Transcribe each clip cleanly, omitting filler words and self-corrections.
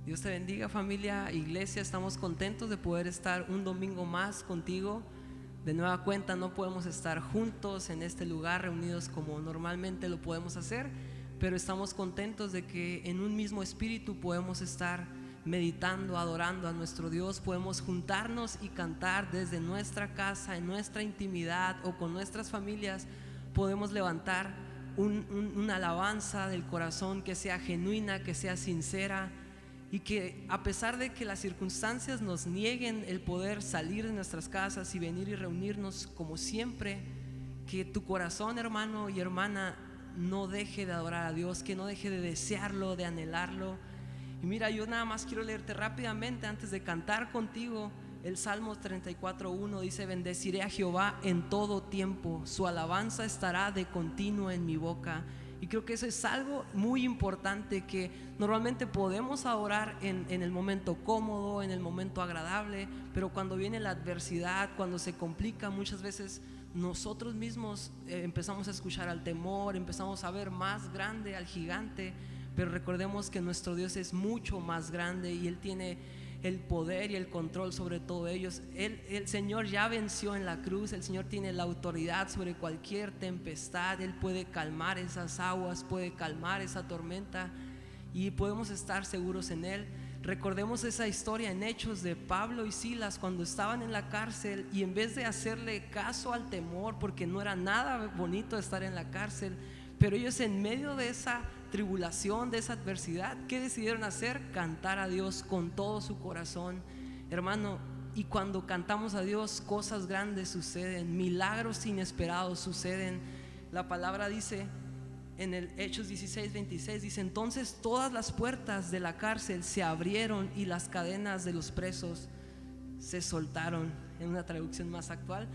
Dios te bendiga, familia, iglesia. Estamos contentos de poder estar un domingo más contigo. De nueva cuenta, no podemos estar juntos en este lugar reunidos como normalmente lo podemos hacer, pero estamos contentos de que en un mismo espíritu podemos estar meditando, adorando a nuestro Dios. Podemos juntarnos y cantar desde nuestra casa, en nuestra intimidad o con nuestras familias. Podemos levantar una alabanza del corazón que sea genuina, que sea sincera, y que a pesar de que las circunstancias nos nieguen el poder salir de nuestras casas y venir y reunirnos como siempre, que tu corazón, hermano y hermana, no deje de adorar a Dios, que no deje de desearlo, de anhelarlo. Y mira, yo nada más quiero leerte rápidamente antes de cantar contigo el Salmo 34:1. Dice: bendeciré a Jehová en todo tiempo, su alabanza estará de continuo en mi boca. Y creo que eso es algo muy importante, que normalmente podemos adorar en el momento cómodo, en el momento agradable, pero cuando viene la adversidad, cuando se complica, muchas veces nosotros mismos empezamos a escuchar al temor, empezamos a ver más grande al gigante. Pero recordemos que nuestro Dios es mucho más grande y Él tiene el poder y el control sobre todo ellos. El Señor ya venció en la cruz. El Señor tiene la autoridad sobre cualquier tempestad. Él puede calmar esas aguas, puede calmar esa tormenta, y podemos estar seguros en Él. Recordemos esa historia en Hechos de Pablo y Silas cuando estaban en la cárcel, y en vez de hacerle caso al temor, porque no era nada bonito estar en la cárcel, pero ellos en medio de esa tribulación, de esa adversidad, ¿qué decidieron hacer? Cantar a Dios con todo su corazón, hermano. Y cuando cantamos a Dios, cosas grandes suceden, milagros inesperados suceden. La palabra dice en el Hechos 16:26, dice: entonces todas las puertas de la cárcel se abrieron y las cadenas de los presos se soltaron, en una traducción más actual.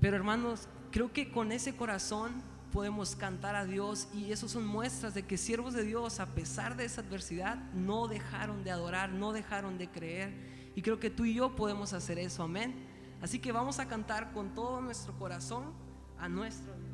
Pero hermanos, creo que con ese corazón podemos cantar a Dios, y eso son muestras de que siervos de Dios, a pesar de esa adversidad, no dejaron de adorar, no dejaron de creer. Y creo que tú y yo podemos hacer eso, amén. Así que vamos a cantar con todo nuestro corazón a nuestro Dios.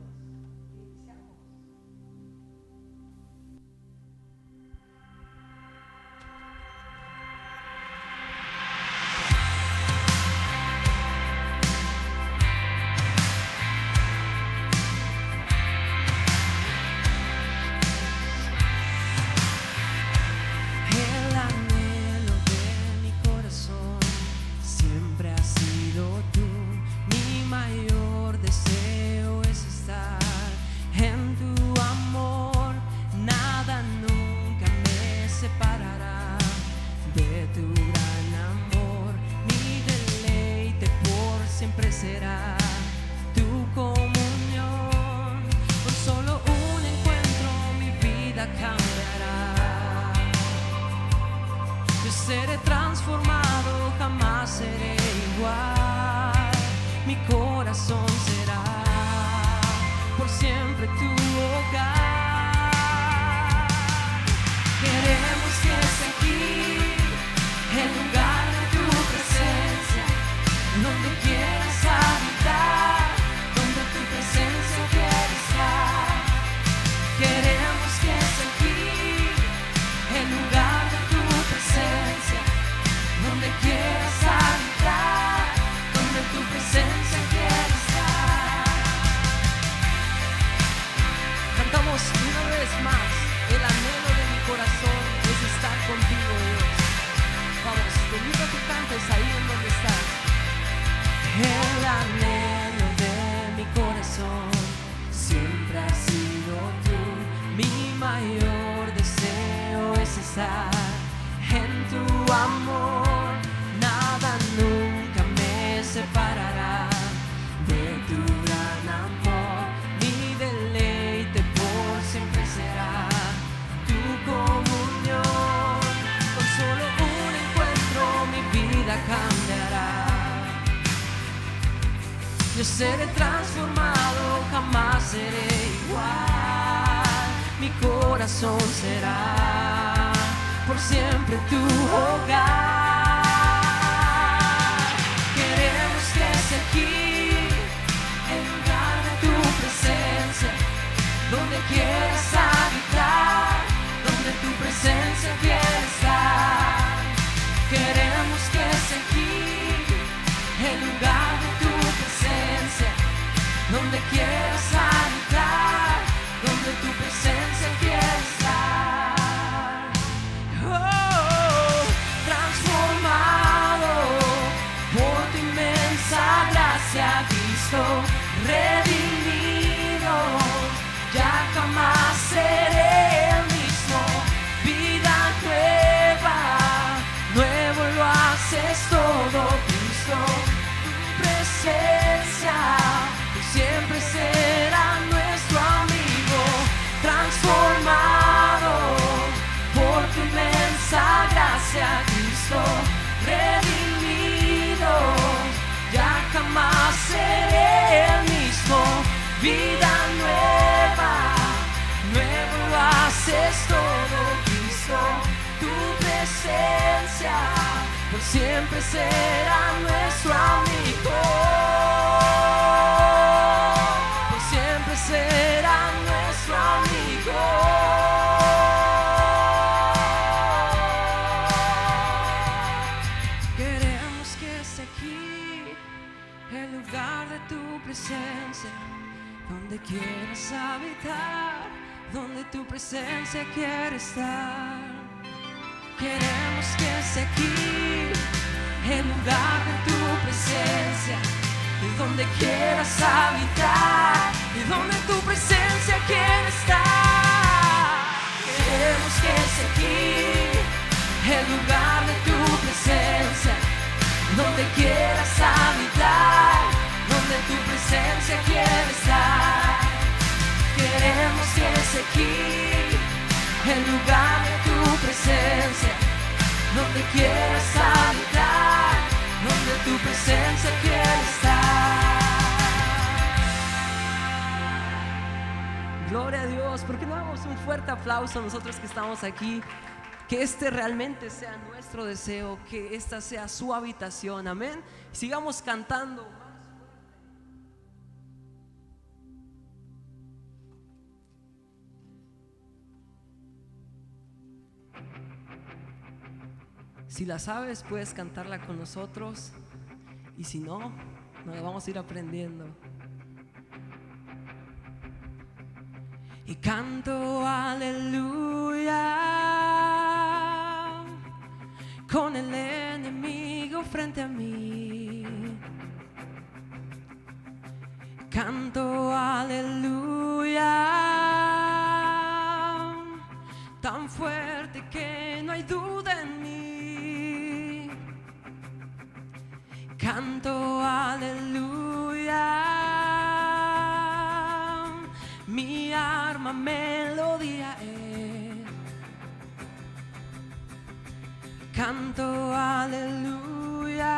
Seré transformado, jamás seré igual. Mi corazón será por siempre tu hogar. Queremos que esté aquí, el lugar de tu presencia, donde quieras habitar, donde tu presencia quiere estar. Queremos que esté aquí, el lugar de tu presencia, donde quieras habitar, donde tu presencia quiere estar. Cantamos una vez más: el anhelo de mi corazón es estar contigo, Dios. Vamos, te invito a que cantes ahí en donde estás. El anhelo de mi corazón siempre ha sido tú. Mi mayor deseo es estar en tu amor. Nada nunca me separará de tu gran amor. Mi deleite por siempre será tu comunión. Con solo un encuentro mi vida cambiará. Yo seré transformado, jamás seré igual. Mi corazón será por siempre tu hogar. Queremos que esté aquí, el lugar de tu presencia, donde quieras habitar, donde tu presencia quiere estar. donde quieras habitar, donde tu presencia quiere estar. Oh, transformado por tu inmensa gracia, Cristo, redimido, ya jamás seré el mismo. Vida nueva, nuevo lo haces todo, Cristo. Tu presencia por siempre será nuestro amigo. Transformado por tu inmensa gracia, Cristo, redimido, ya jamás seré el mismo. Vida nueva, nuevo lo haces todo, Cristo. Tu presencia por siempre será nuestro amigo. Por siempre será nuestro amigo. Queremos que esté aquí el lugar de tu presencia, donde quieras habitar, donde tu presencia quiere estar. Queremos que esté aquí el lugar de tu presencia, y donde quieras habitar, y donde tu presencia quiere estar. Queremos que esté aquí el lugar de tu presencia, donde quieras habitar, donde tu presencia quiere estar. Queremos que esté aquí el lugar de tu presencia, donde quieras habitar, donde tu presencia quiere estar. Gloria a Dios. ¿Por qué no damos un fuerte aplauso a nosotros que estamos aquí? Que este realmente sea nuestro deseo, que esta sea su habitación. Amén. Sigamos cantando. Si la sabes, puedes cantarla con nosotros. Y si no, nos la vamos a ir aprendiendo. Y canto aleluya con el enemigo frente a mí. Canto aleluya tan fuerte que no hay duda en mí. Canto aleluya, mi arma melodía es. Canto aleluya,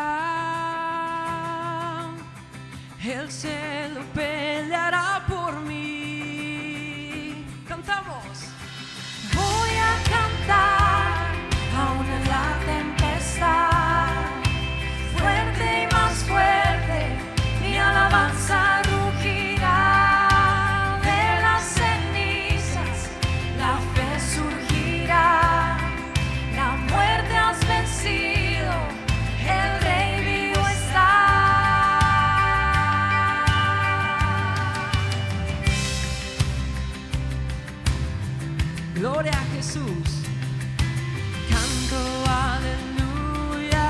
el cielo peleará por mí. Cantamos. Voy a cantar aún en la tempestad, fuerte y más fuerte, mi alabanza rugirá. De las cenizas la fe surgirá, la muerte has vencido, el Rey vivo está. Gloria a Jesús. Canto aleluya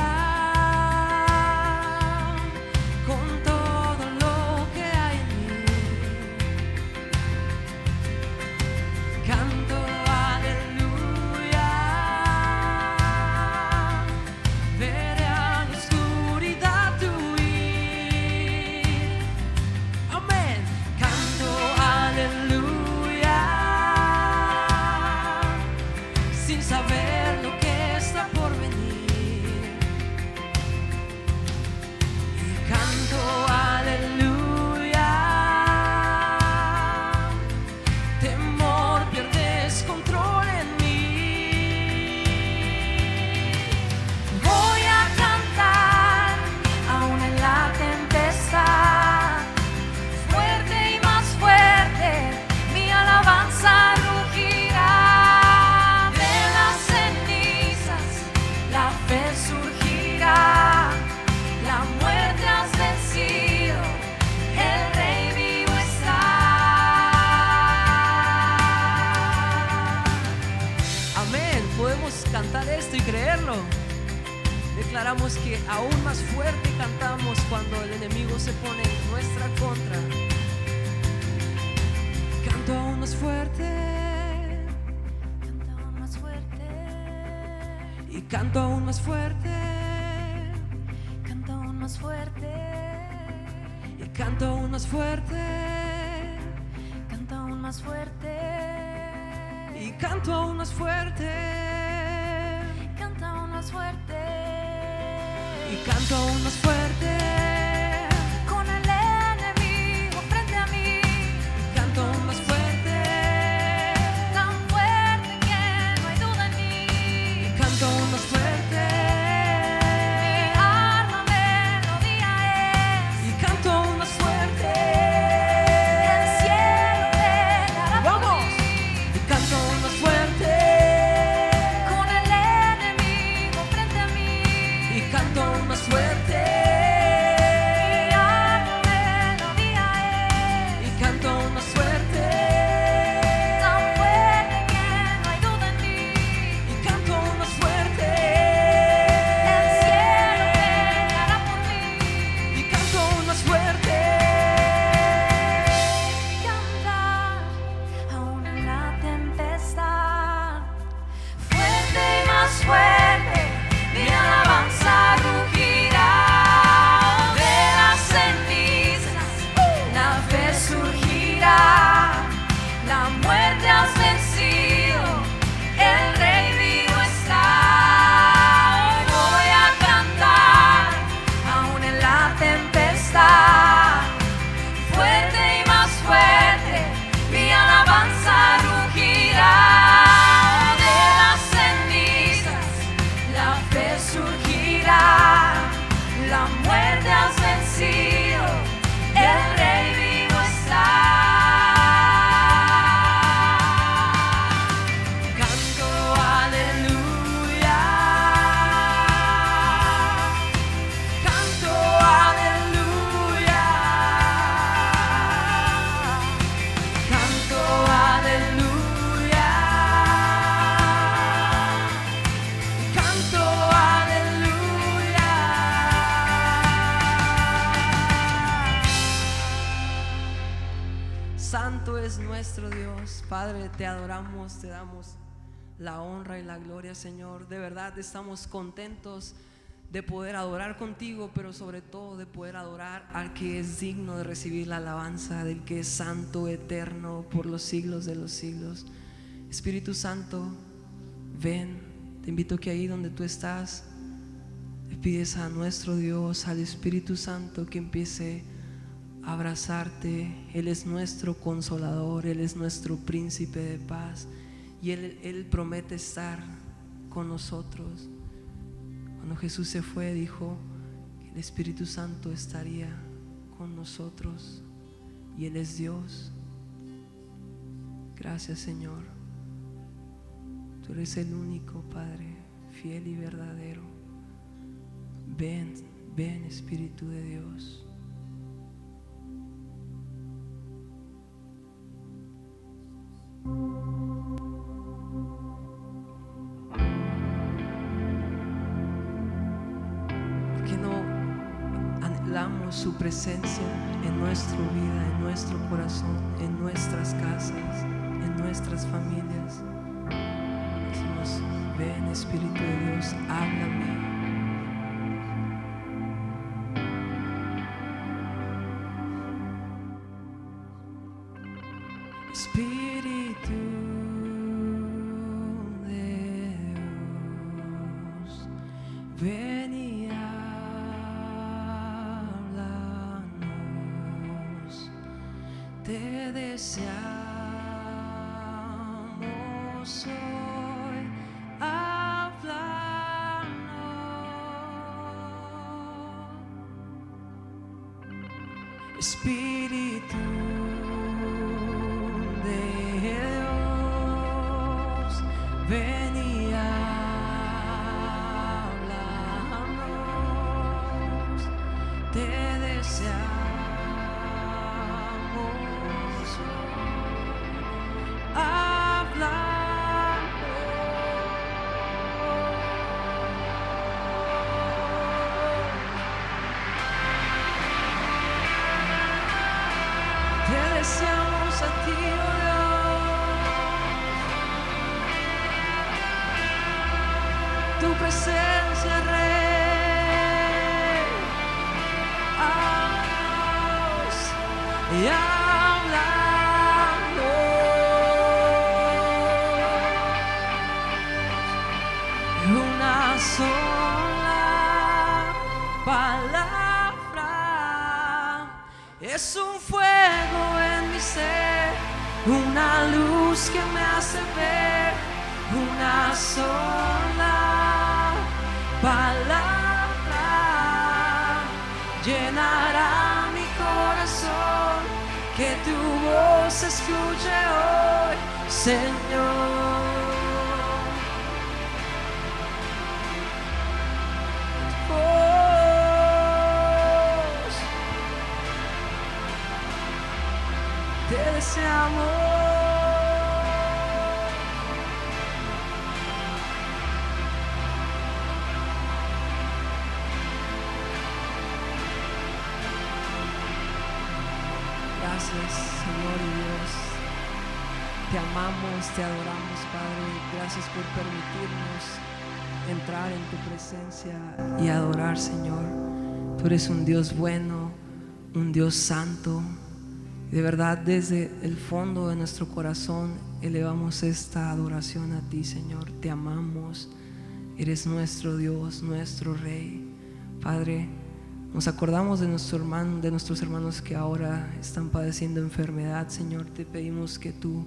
con todo lo que hay en mí. Canto aleluya, veré a la oscuridad huir. Amén. Canto aleluya, declaramos que aún más fuerte cantamos cuando el enemigo se pone en nuestra contra. Canto aún más fuerte, canto aún más fuerte, y canto aún más fuerte, canto aún más fuerte, y canto aún más fuerte, canto aún más fuerte, y canto aún más fuerte, canto aún más fuerte, y canto aún más fuerte. con el enemigo frente a mí, Y canto aún más fuerte, tan fuerte que no hay duda en mí. y canto aún más fuerte, Mi arma melodía es, y canto aún más fuerte. el cielo velará por ¡Vamos! mí. Y canto aún más fuerte, Con el enemigo frente a mí, y canto aún más fuerte, mi arma melodía es, y canto aún más fuerte, tan fuerte que no hay duda en mí. y canto aún más fuerte, El cielo velará por mí. y canto aún más fuerte. Cantar aún en la tempestad, fuerte y más fuerte, mi alabanza rugirá. De las cenizas la fe surgirá, la muerte has vencido, el rey vivo está. Hoy voy a cantar aún en la tempestad, fuerte y más fuerte, mi alabanza rugirá. De las cenizas la fe surgirá, la muerte has vencido, el rey vivo está. Canto aleluya, canto aleluya, canto aleluya, canto aleluya. Santo es nuestro Dios. Padre, te adoramos, te damos la honra y la gloria, Señor. De verdad estamos contentos de poder adorar contigo, pero sobre todo de poder adorar al que es digno de recibir la alabanza, del que es santo, eterno, por los siglos de los siglos. Espíritu Santo, ven. Te invito que ahí donde tú estás, le pides a nuestro Dios, al Espíritu Santo, que empiece a abrazarte. Él es nuestro consolador, Él es nuestro príncipe de paz, y Él promete estar con nosotros. Cuando Jesús se fue, dijo que el Espíritu Santo estaría con nosotros, y Él es Dios. Gracias, Señor. Tú eres el único Padre, fiel y verdadero. Ven, ven, Espíritu de Dios. ¿Por qué no anhelamos su presencia en nuestra vida, en nuestro corazón, en nuestras casas, en nuestras familias? Decimos: ven, Espíritu de Dios, háblame. Espíritu de Dios, ven y háblanos. Te deseamos hoy, háblanos. Espíritu de Dios, ven y háblanos. Te deseamos háblanos. deseamos a ti, oh Dios. Tu presencia, Rey. Háblanos y háblanos. Una sola palabra es un fuego en mi ser, una luz que me hace ver. Una sola palabra llenará mi corazón, que tu voz escuche hoy, Señor. Te deseamos. Gracias, Señor y Dios. Te amamos, te adoramos, Padre. Gracias por permitirnos entrar en tu presencia y adorar, Señor. Tú eres un Dios bueno, un Dios santo. De verdad, desde el fondo de nuestro corazón elevamos esta adoración a ti, Señor. Te amamos. Eres nuestro Dios, nuestro Rey. Padre, nos acordamos de nuestros hermanos que ahora están padeciendo enfermedad, Señor. Te pedimos que tú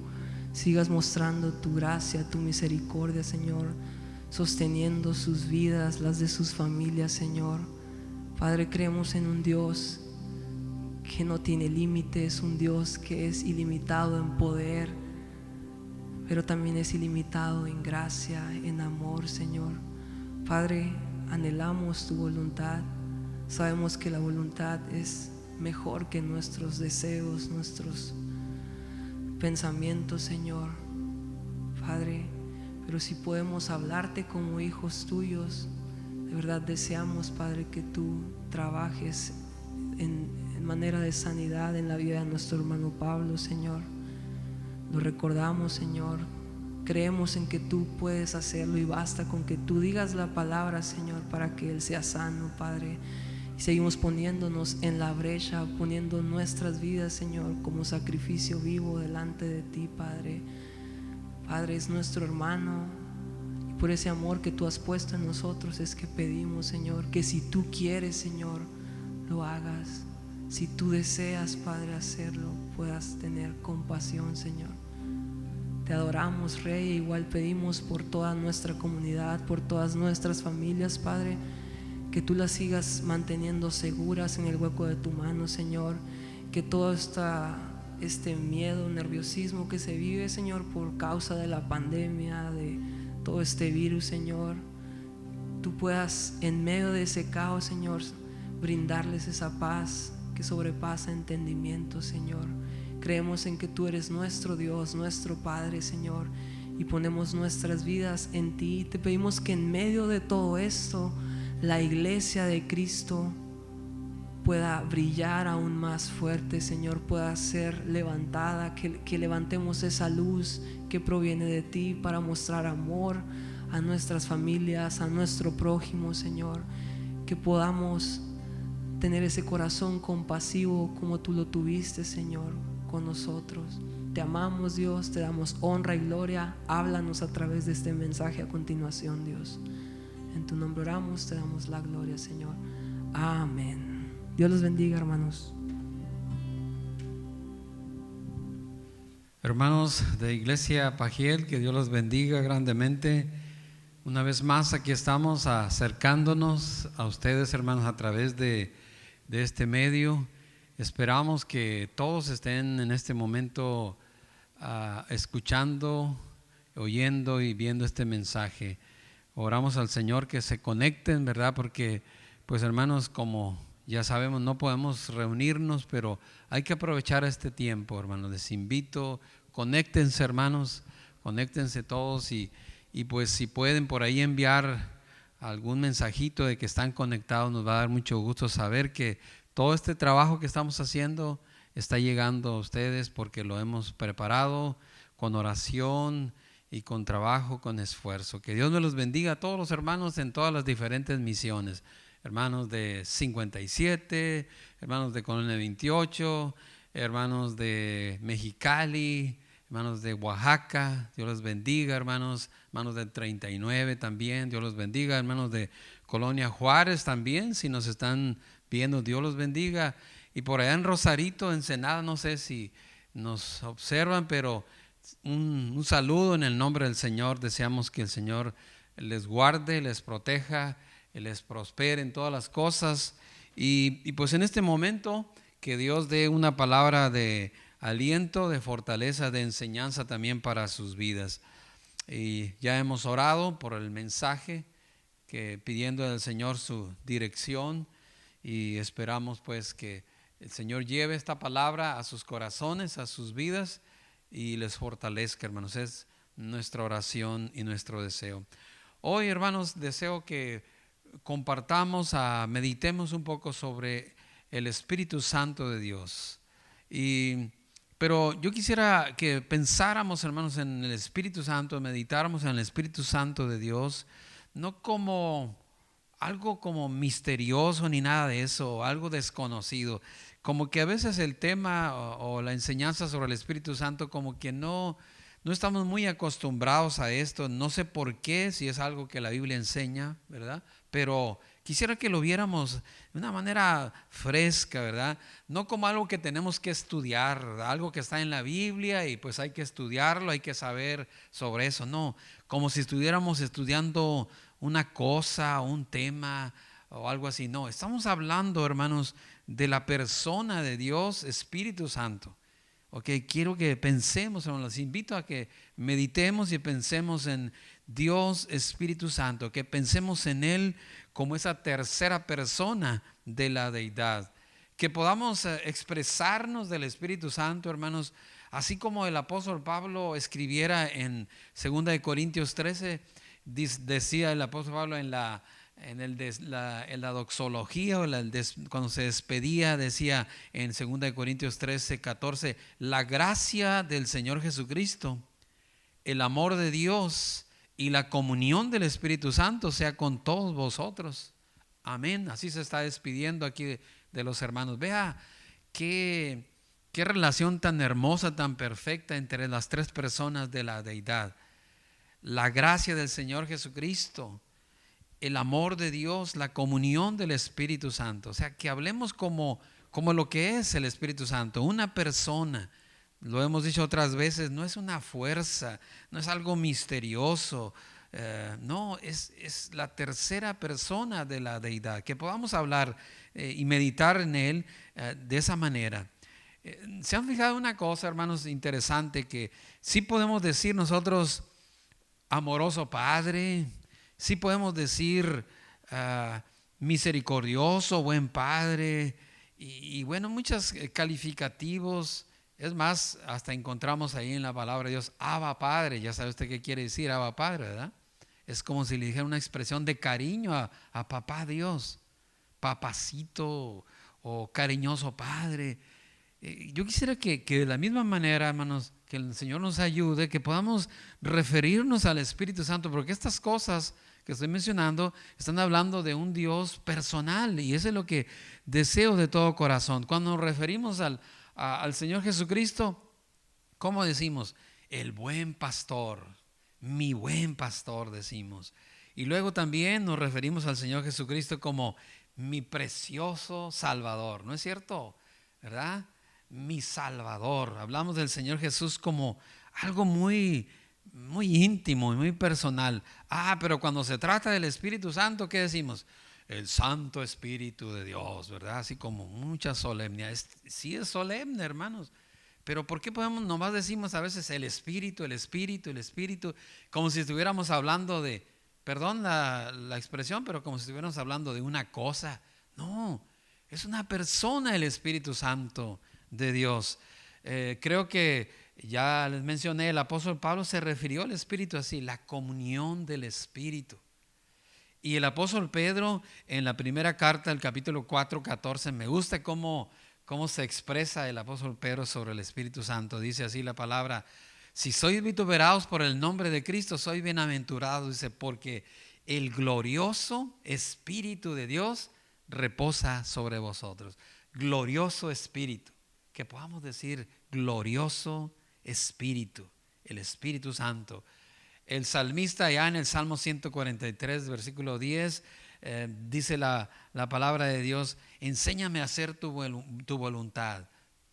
sigas mostrando tu gracia, tu misericordia, Señor, sosteniendo sus vidas, las de sus familias, Señor. Padre, creemos en un Dios que no tiene límites, un Dios que es ilimitado en poder, pero también es ilimitado en gracia, en amor, Señor. Padre, anhelamos tu voluntad. Sabemos que la voluntad es mejor que nuestros deseos, nuestros pensamientos, Señor. Padre, pero si podemos hablarte como hijos tuyos, de verdad deseamos, Padre, que tú trabajes en manera de sanidad en la vida de nuestro hermano Pablo, Señor. Lo recordamos, Señor. Creemos en que tú puedes hacerlo y basta con que tú digas la palabra, Señor, para que él sea sano, Padre. Y seguimos poniéndonos en la brecha, poniendo nuestras vidas, Señor, como sacrificio vivo delante de ti, Padre. Padre, es nuestro hermano, y por ese amor que tú has puesto en nosotros es que pedimos, Señor, que si tú quieres, Señor, lo hagas. Si tú deseas, Padre, hacerlo, puedas tener compasión, Señor. Te adoramos, Rey. Igual pedimos por toda nuestra comunidad, por todas nuestras familias, Padre, que tú las sigas manteniendo seguras en el hueco de tu mano, Señor. Que todo este miedo, nerviosismo que se vive, Señor, por causa de la pandemia, de todo este virus, Señor, tú puedas en medio de ese caos, Señor, brindarles esa paz que sobrepasa entendimiento, Señor. Creemos en que tú eres nuestro Dios, nuestro Padre, Señor, y ponemos nuestras vidas en ti. Te pedimos que en medio de todo esto la iglesia de Cristo pueda brillar aún más fuerte, Señor, pueda ser levantada, que levantemos esa luz que proviene de ti para mostrar amor a nuestras familias, a nuestro prójimo, Señor. Que podamos tener ese corazón compasivo como tú lo tuviste, Señor, con nosotros. Te amamos, Dios, te damos honra y gloria. Háblanos a través de este mensaje a continuación, Dios. En tu nombre oramos, te damos la gloria, Señor. Amén. Dios los bendiga, hermanos. Hermanos de Iglesia Pajiel, que Dios los bendiga grandemente. Una vez más aquí estamos acercándonos a ustedes, hermanos, a través de este medio. Esperamos que todos estén en este momento escuchando, oyendo y viendo este mensaje. Oramos al Señor que se conecten, ¿verdad? Porque, pues, hermanos, como ya sabemos, no podemos reunirnos, pero hay que aprovechar este tiempo, hermanos. Les invito, conéctense, hermanos, conéctense todos y pues si pueden por ahí enviar algún mensajito de que están conectados, nos va a dar mucho gusto saber que todo este trabajo que estamos haciendo está llegando a ustedes porque lo hemos preparado con oración y con trabajo, con esfuerzo. Que Dios me los bendiga a todos los hermanos en todas las diferentes misiones. Hermanos de 57, hermanos de Colonia 28, hermanos de Mexicali, hermanos de Oaxaca, Dios los bendiga, hermanos de 39 también, Dios los bendiga, hermanos de Colonia Juárez también, si nos están viendo, Dios los bendiga. Y por allá en Rosarito, Ensenada, no sé si nos observan, pero un saludo en el nombre del Señor. Deseamos que el Señor les guarde, les proteja, les prospere en todas las cosas. Y pues en este momento que Dios dé una palabra de aliento, de fortaleza, de enseñanza también para sus vidas. Y ya hemos orado por el mensaje, pidiendo al Señor su dirección, y esperamos pues que el Señor lleve esta palabra a sus corazones, a sus vidas, y les fortalezca, hermanos. Es nuestra oración y nuestro deseo. Hoy, hermanos, deseo que compartamos, meditemos un poco sobre el Espíritu Santo de Dios. Pero yo quisiera que pensáramos, hermanos, en el Espíritu Santo, meditáramos en el Espíritu Santo de Dios, no como algo como misterioso ni nada de eso, algo desconocido. Como que a veces el tema o la enseñanza sobre el Espíritu Santo, como que no estamos muy acostumbrados a esto. No sé por qué, si es algo que la Biblia enseña, ¿verdad? Pero quisiera que lo viéramos de una manera fresca, ¿verdad? No como algo que tenemos que estudiar, ¿verdad? Algo que está en la Biblia y pues hay que estudiarlo, hay que saber sobre eso. No, como si estuviéramos estudiando una cosa, un tema o algo así. No, estamos hablando, hermanos, de la persona de Dios, Espíritu Santo. Ok, quiero que pensemos, hermanos, los invito a que meditemos y pensemos en Dios Espíritu Santo, que pensemos en Él como esa tercera persona de la deidad, que podamos expresarnos del Espíritu Santo, hermanos, así como el apóstol Pablo escribiera en 2 Corintios 13, decía el apóstol Pablo en la doxología, cuando se despedía, decía en 2 Corintios 13, 14, la gracia del Señor Jesucristo, el amor de Dios y la comunión del Espíritu Santo sea con todos vosotros. Amén. Así se está despidiendo aquí de los hermanos. Vea qué relación tan hermosa, tan perfecta entre las tres personas de la deidad. La gracia del Señor Jesucristo, el amor de Dios, la comunión del Espíritu Santo. O sea, que hablemos como lo que es el Espíritu Santo, una persona. Lo hemos dicho otras veces, no es una fuerza, no es algo misterioso, no, es la tercera persona de la deidad. Que podamos hablar y meditar en Él de esa manera. ¿Se han fijado una cosa, hermanos, interesante? Que sí podemos decir nosotros amoroso Padre, sí podemos decir misericordioso, buen Padre, y bueno, muchos calificativos. Es más, hasta encontramos ahí en la palabra de Dios, Abba Padre. Ya sabe usted qué quiere decir Abba Padre, ¿verdad? Es como si le dijera una expresión de cariño a Papá Dios, papacito o cariñoso Padre. Yo quisiera que de la misma manera, hermanos, que el Señor nos ayude, que podamos referirnos al Espíritu Santo, porque estas cosas que estoy mencionando están hablando de un Dios personal, y eso es lo que deseo de todo corazón. Cuando nos referimos al Señor Jesucristo, ¿cómo decimos? El buen pastor, mi buen pastor, decimos. Y luego también nos referimos al Señor Jesucristo como mi precioso Salvador, ¿no es cierto? ¿Verdad? Mi Salvador. Hablamos del Señor Jesús como algo muy, muy íntimo y muy personal. Pero cuando se trata del Espíritu Santo, ¿qué decimos? El Santo Espíritu de Dios, ¿verdad? Así como mucha solemnidad. Sí es solemne, hermanos. Pero ¿por qué nomás decimos a veces el Espíritu, el Espíritu, el Espíritu? Como si estuviéramos hablando de, perdón la expresión, pero como si estuviéramos hablando de una cosa. No, es una persona el Espíritu Santo de Dios. Creo que ya les mencioné, el apóstol Pablo se refirió al Espíritu así, la comunión del Espíritu. Y el apóstol Pedro en la primera carta, el capítulo 4, 14, me gusta cómo cómo se expresa el apóstol Pedro sobre el Espíritu Santo. Dice así la palabra: si sois vituperados por el nombre de Cristo, sois bienaventurados, dice, porque el glorioso Espíritu de Dios reposa sobre vosotros. Glorioso Espíritu, que podamos decir glorioso Espíritu, el Espíritu Santo. El salmista ya en el Salmo 143, versículo 10, dice la palabra de Dios: enséñame a hacer tu voluntad,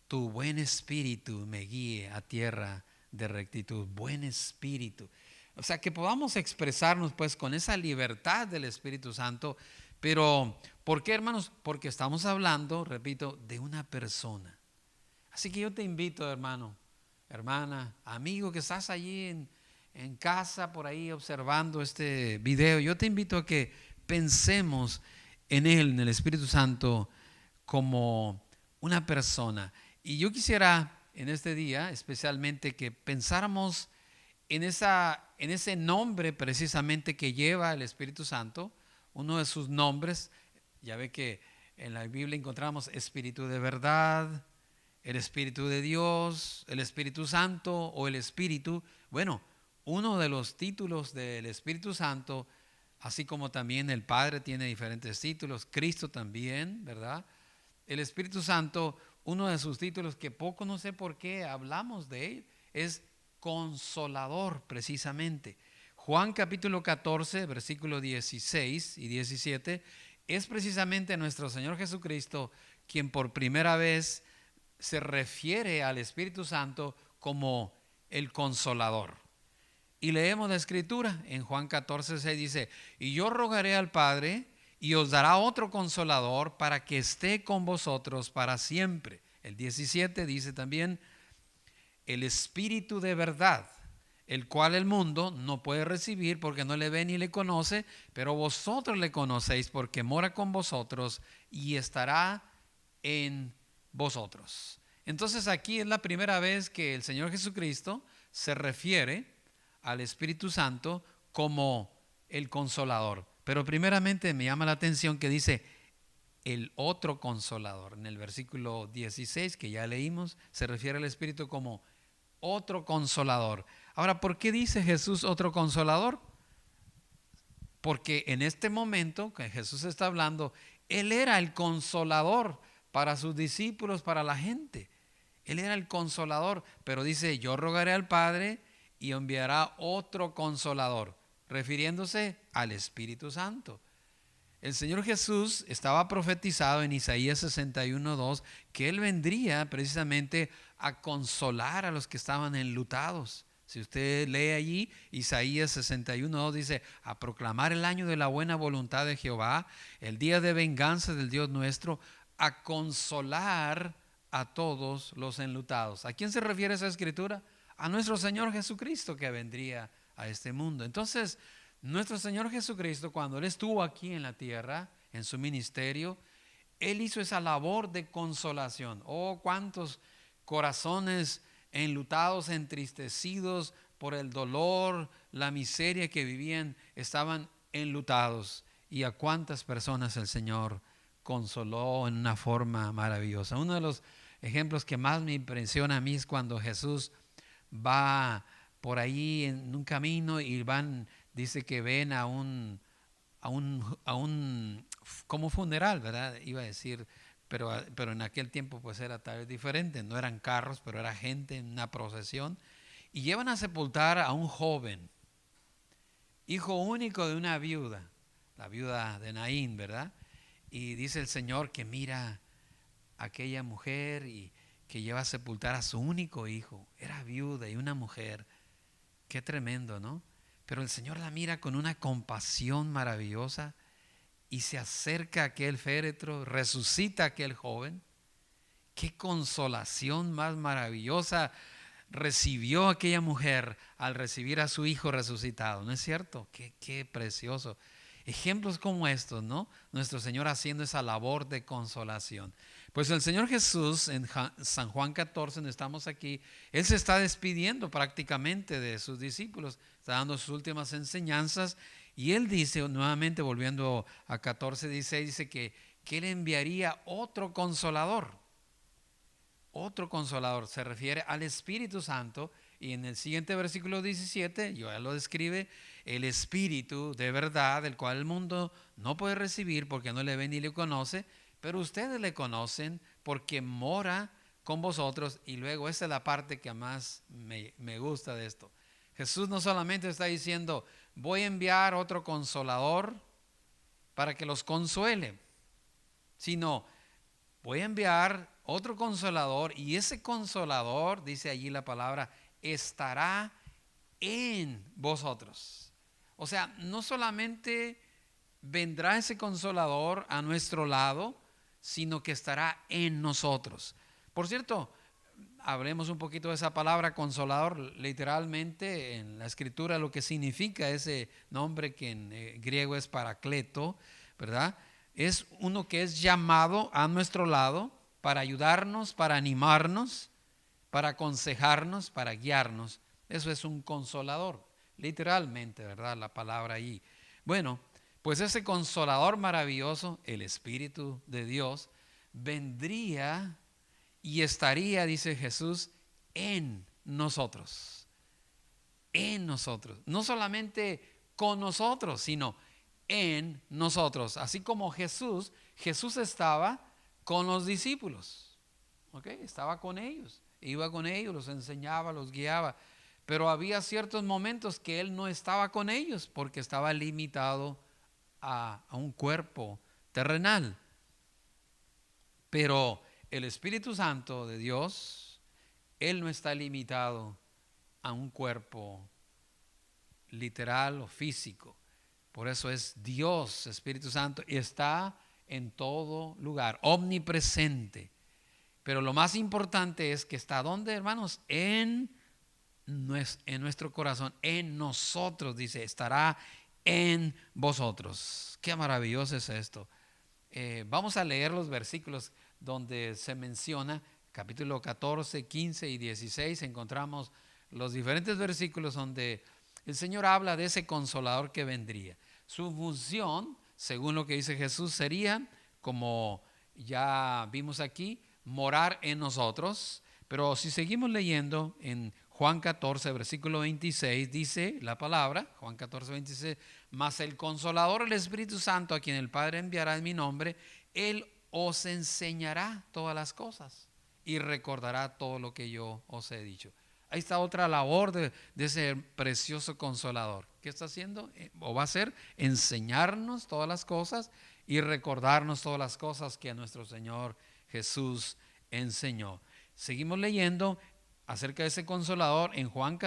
tu buen espíritu me guíe a tierra de rectitud. Buen espíritu. O sea, que podamos expresarnos pues con esa libertad del Espíritu Santo. Pero, ¿por qué, hermanos? Porque estamos hablando, repito, de una persona. Así que yo te invito, hermano, hermana, amigo que estás allí en casa, por ahí observando este video, yo te invito a que pensemos en Él, en el Espíritu Santo, como una persona. Y yo quisiera en este día especialmente que pensáramos en ese nombre precisamente que lleva el Espíritu Santo, uno de sus nombres. Ya ve que en la Biblia encontramos Espíritu de verdad, el Espíritu de Dios, el Espíritu Santo o el Espíritu. Bueno, uno de los títulos del Espíritu Santo, así como también el Padre tiene diferentes títulos, Cristo también, ¿verdad? El Espíritu Santo, uno de sus títulos que poco, no sé por qué hablamos de él, es Consolador, precisamente. Juan capítulo 14, versículos 16 y 17, es precisamente nuestro Señor Jesucristo quien por primera vez se refiere al Espíritu Santo como el Consolador. Y leemos la Escritura en Juan 14, 6, dice: y yo rogaré al Padre y os dará otro Consolador para que esté con vosotros para siempre. El 17 dice también: el Espíritu de verdad, el cual el mundo no puede recibir porque no le ve ni le conoce, pero vosotros le conocéis porque mora con vosotros y estará en vosotros. Entonces aquí es la primera vez que el Señor Jesucristo se refiere al Espíritu Santo como el Consolador. Pero primeramente me llama la atención que dice el otro Consolador. En el versículo 16 que ya leímos, se refiere al Espíritu como otro Consolador. Ahora, ¿por qué dice Jesús otro Consolador? Porque en este momento que Jesús está hablando, Él era el Consolador para sus discípulos, para la gente. Él era el Consolador, pero dice: yo rogaré al Padre y enviará otro Consolador, refiriéndose al Espíritu Santo. El Señor Jesús estaba profetizado en Isaías 61:2 que Él vendría precisamente a consolar a los que estaban enlutados. Si usted lee allí, Isaías 61:2 dice: a proclamar el año de la buena voluntad de Jehová, el día de venganza del Dios nuestro, a consolar a todos los enlutados. ¿A quién se refiere esa escritura? A nuestro Señor Jesucristo, que vendría a este mundo. Entonces, nuestro Señor Jesucristo, cuando Él estuvo aquí en la tierra, en su ministerio, Él hizo esa labor de consolación. Oh, cuántos corazones enlutados, entristecidos por el dolor, la miseria que vivían, estaban enlutados. Y a cuántas personas el Señor consoló en una forma maravillosa. Uno de los ejemplos que más me impresiona a mí es cuando Jesús va por ahí en un camino y dice que ven a un como funeral, ¿verdad? Iba a decir, pero en aquel tiempo pues era tal vez diferente, no eran carros, pero era gente en una procesión, y llevan a sepultar a un joven, hijo único de una viuda, la viuda de Naín, ¿verdad? Y dice el Señor que mira a aquella mujer y que lleva a sepultar a su único hijo, era viuda y una mujer. Qué tremendo, ¿no? Pero el Señor la mira con una compasión maravillosa y se acerca a aquel féretro, resucita a aquel joven. Qué consolación más maravillosa recibió aquella mujer al recibir a su hijo resucitado, ¿no es cierto? Qué precioso. Ejemplos como estos, ¿no? Nuestro Señor haciendo esa labor de consolación. Pues el Señor Jesús en San Juan 14, donde estamos aquí, Él se está despidiendo prácticamente de sus discípulos, está dando sus últimas enseñanzas, y Él dice, nuevamente volviendo a 14:16, dice que Él enviaría otro Consolador. otro consolador. Se refiere al Espíritu Santo. Y en el siguiente versículo 17, ya lo describe, el Espíritu de verdad, el cual el mundo no puede recibir porque no le ve ni le conoce, pero ustedes le conocen porque mora con vosotros. Y luego esa es la parte que más me gusta de esto. Jesús no solamente está diciendo, voy a enviar otro consolador para que los consuele, sino voy a enviar otro consolador, y ese consolador, dice allí la palabra, estará en vosotros. O sea, no solamente vendrá ese consolador a nuestro lado, sino que estará en nosotros. Por cierto, hablemos un poquito de esa palabra consolador. Literalmente en la escritura lo que significa ese nombre, que en griego es paracleto, ¿verdad? Es uno que es llamado a nuestro lado para ayudarnos, para animarnos, para aconsejarnos, para guiarnos. Eso es un consolador, literalmente, ¿verdad? La palabra ahí. Bueno, pues ese consolador maravilloso, el Espíritu de Dios, vendría y estaría, dice Jesús, en nosotros. En nosotros. No solamente con nosotros, sino en nosotros. Así como Jesús estaba con los discípulos. ¿Ok? Estaba con ellos. Iba con ellos, los enseñaba, los guiaba. Pero había ciertos momentos que Él no estaba con ellos porque estaba limitado a un cuerpo terrenal. Pero el Espíritu Santo de Dios, Él no está limitado a un cuerpo literal o físico. Por eso es Dios, Espíritu Santo, y está en todo lugar, omnipresente. Pero lo más importante es que está ¿dónde, hermanos? En nuestro corazón, en nosotros, dice, estará en vosotros. Qué maravilloso es esto. Vamos a leer los versículos donde se menciona, capítulo 14, 15 y 16, encontramos los diferentes versículos donde el Señor habla de ese consolador que vendría. Su función, según lo que dice Jesús, sería, como ya vimos aquí, morar en nosotros. Pero si seguimos leyendo en Juan 14, versículo 26, dice la palabra, Juan 14, 26, mas el Consolador, el Espíritu Santo, a quien el Padre enviará en mi nombre, Él os enseñará todas las cosas y recordará todo lo que yo os he dicho. Ahí está otra labor de ese precioso Consolador. ¿Qué está haciendo? O va a hacer enseñarnos todas las cosas y recordarnos todas las cosas que nuestro Señor Jesús enseñó. Seguimos leyendo acerca de ese Consolador en Juan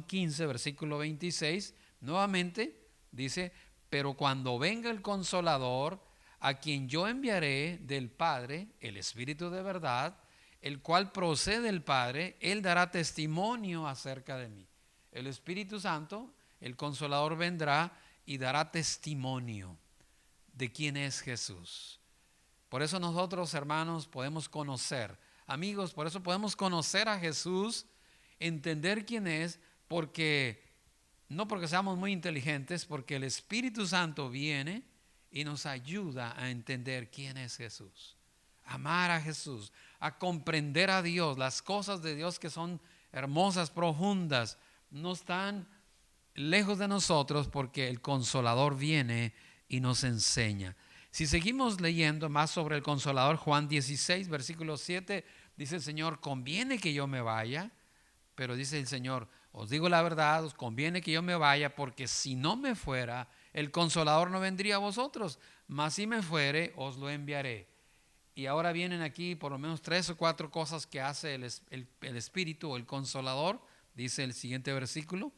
15, versículo 26. Nuevamente dice, pero cuando venga el Consolador, a quien yo enviaré del Padre, el Espíritu de verdad, el cual procede del Padre, Él dará testimonio acerca de mí. El Espíritu Santo, el Consolador, vendrá y dará testimonio de quién es Jesús. Por eso nosotros, hermanos, podemos conocer, amigos, por eso podemos conocer a Jesús, entender quién es, no porque seamos muy inteligentes, porque el Espíritu Santo viene y nos ayuda a entender quién es Jesús, amar a Jesús, a comprender a Dios, las cosas de Dios que son hermosas, profundas, no están lejos de nosotros porque el Consolador viene y nos enseña. Si seguimos leyendo más sobre el Consolador, Juan 16, versículo 7, dice el Señor, conviene que yo me vaya, pero dice el Señor, os digo la verdad, os conviene que yo me vaya, porque si no me fuera, el Consolador no vendría a vosotros, mas si me fuere, os lo enviaré. Y ahora vienen aquí por lo menos 3 o 4 cosas que hace el Espíritu o el Consolador, dice el siguiente versículo,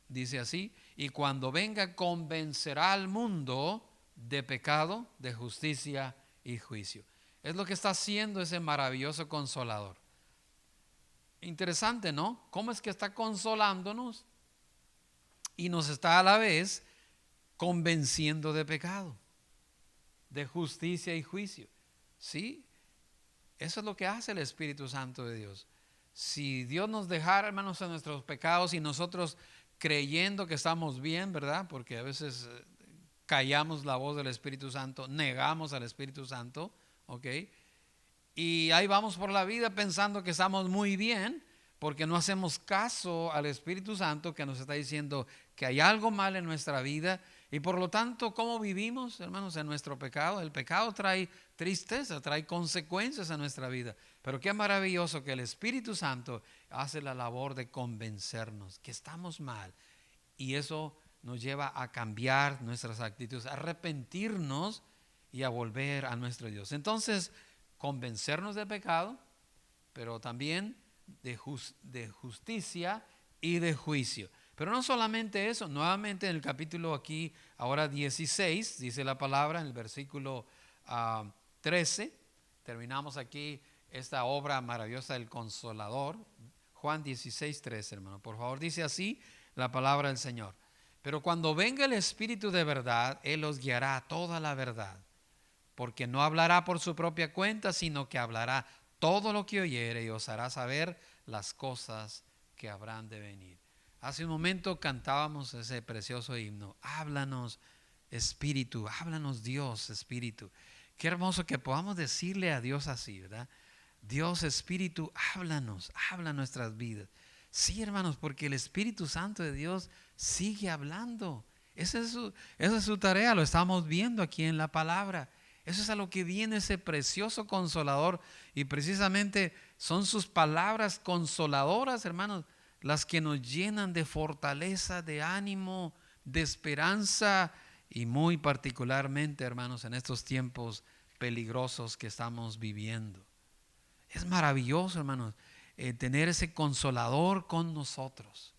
dice así, y cuando venga convencerá al mundo de pecado, de justicia y juicio. Es lo que está haciendo ese maravilloso Consolador. Interesante, ¿no? ¿Cómo es que está consolándonos y nos está a la vez convenciendo de pecado, de justicia y juicio? Sí, eso es lo que hace el Espíritu Santo de Dios. Si Dios nos dejara, hermanos, en nuestros pecados y nosotros creyendo que estamos bien, ¿verdad? Porque a veces callamos la voz del Espíritu Santo, negamos al Espíritu Santo, ¿ok? Y ahí vamos por la vida pensando que estamos muy bien, porque no hacemos caso al Espíritu Santo que nos está diciendo que hay algo mal en nuestra vida. Y por lo tanto, ¿cómo vivimos, hermanos, en nuestro pecado? El pecado trae tristeza, trae consecuencias a nuestra vida. Pero qué maravilloso que el Espíritu Santo hace la labor de convencernos que estamos mal. Y eso nos lleva a cambiar nuestras actitudes, a arrepentirnos y a volver a nuestro Dios. Entonces, convencernos de pecado, pero también de justicia y de juicio. Pero no solamente eso, nuevamente en el capítulo aquí, ahora 16, dice la palabra en el versículo 13, terminamos aquí esta obra maravillosa del Consolador, Juan 16, 13, hermano, por favor, dice así la palabra del Señor. Pero cuando venga el Espíritu de verdad, Él os guiará a toda la verdad, porque no hablará por su propia cuenta, sino que hablará todo lo que oyere y os hará saber las cosas que habrán de venir. Hace un momento cantábamos ese precioso himno, háblanos Espíritu, háblanos Dios Espíritu. Qué hermoso que podamos decirle a Dios así, ¿verdad? Dios Espíritu, háblanos, habla nuestras vidas. Sí, hermanos, porque el Espíritu Santo de Dios sigue hablando. Esa es su tarea, lo estamos viendo aquí en la palabra. Eso es a lo que viene ese precioso Consolador, y precisamente son sus palabras consoladoras, hermanos, las que nos llenan de fortaleza, de ánimo, de esperanza, y muy particularmente, hermanos, en estos tiempos peligrosos que estamos viviendo. Es maravilloso, hermanos, tener ese Consolador con nosotros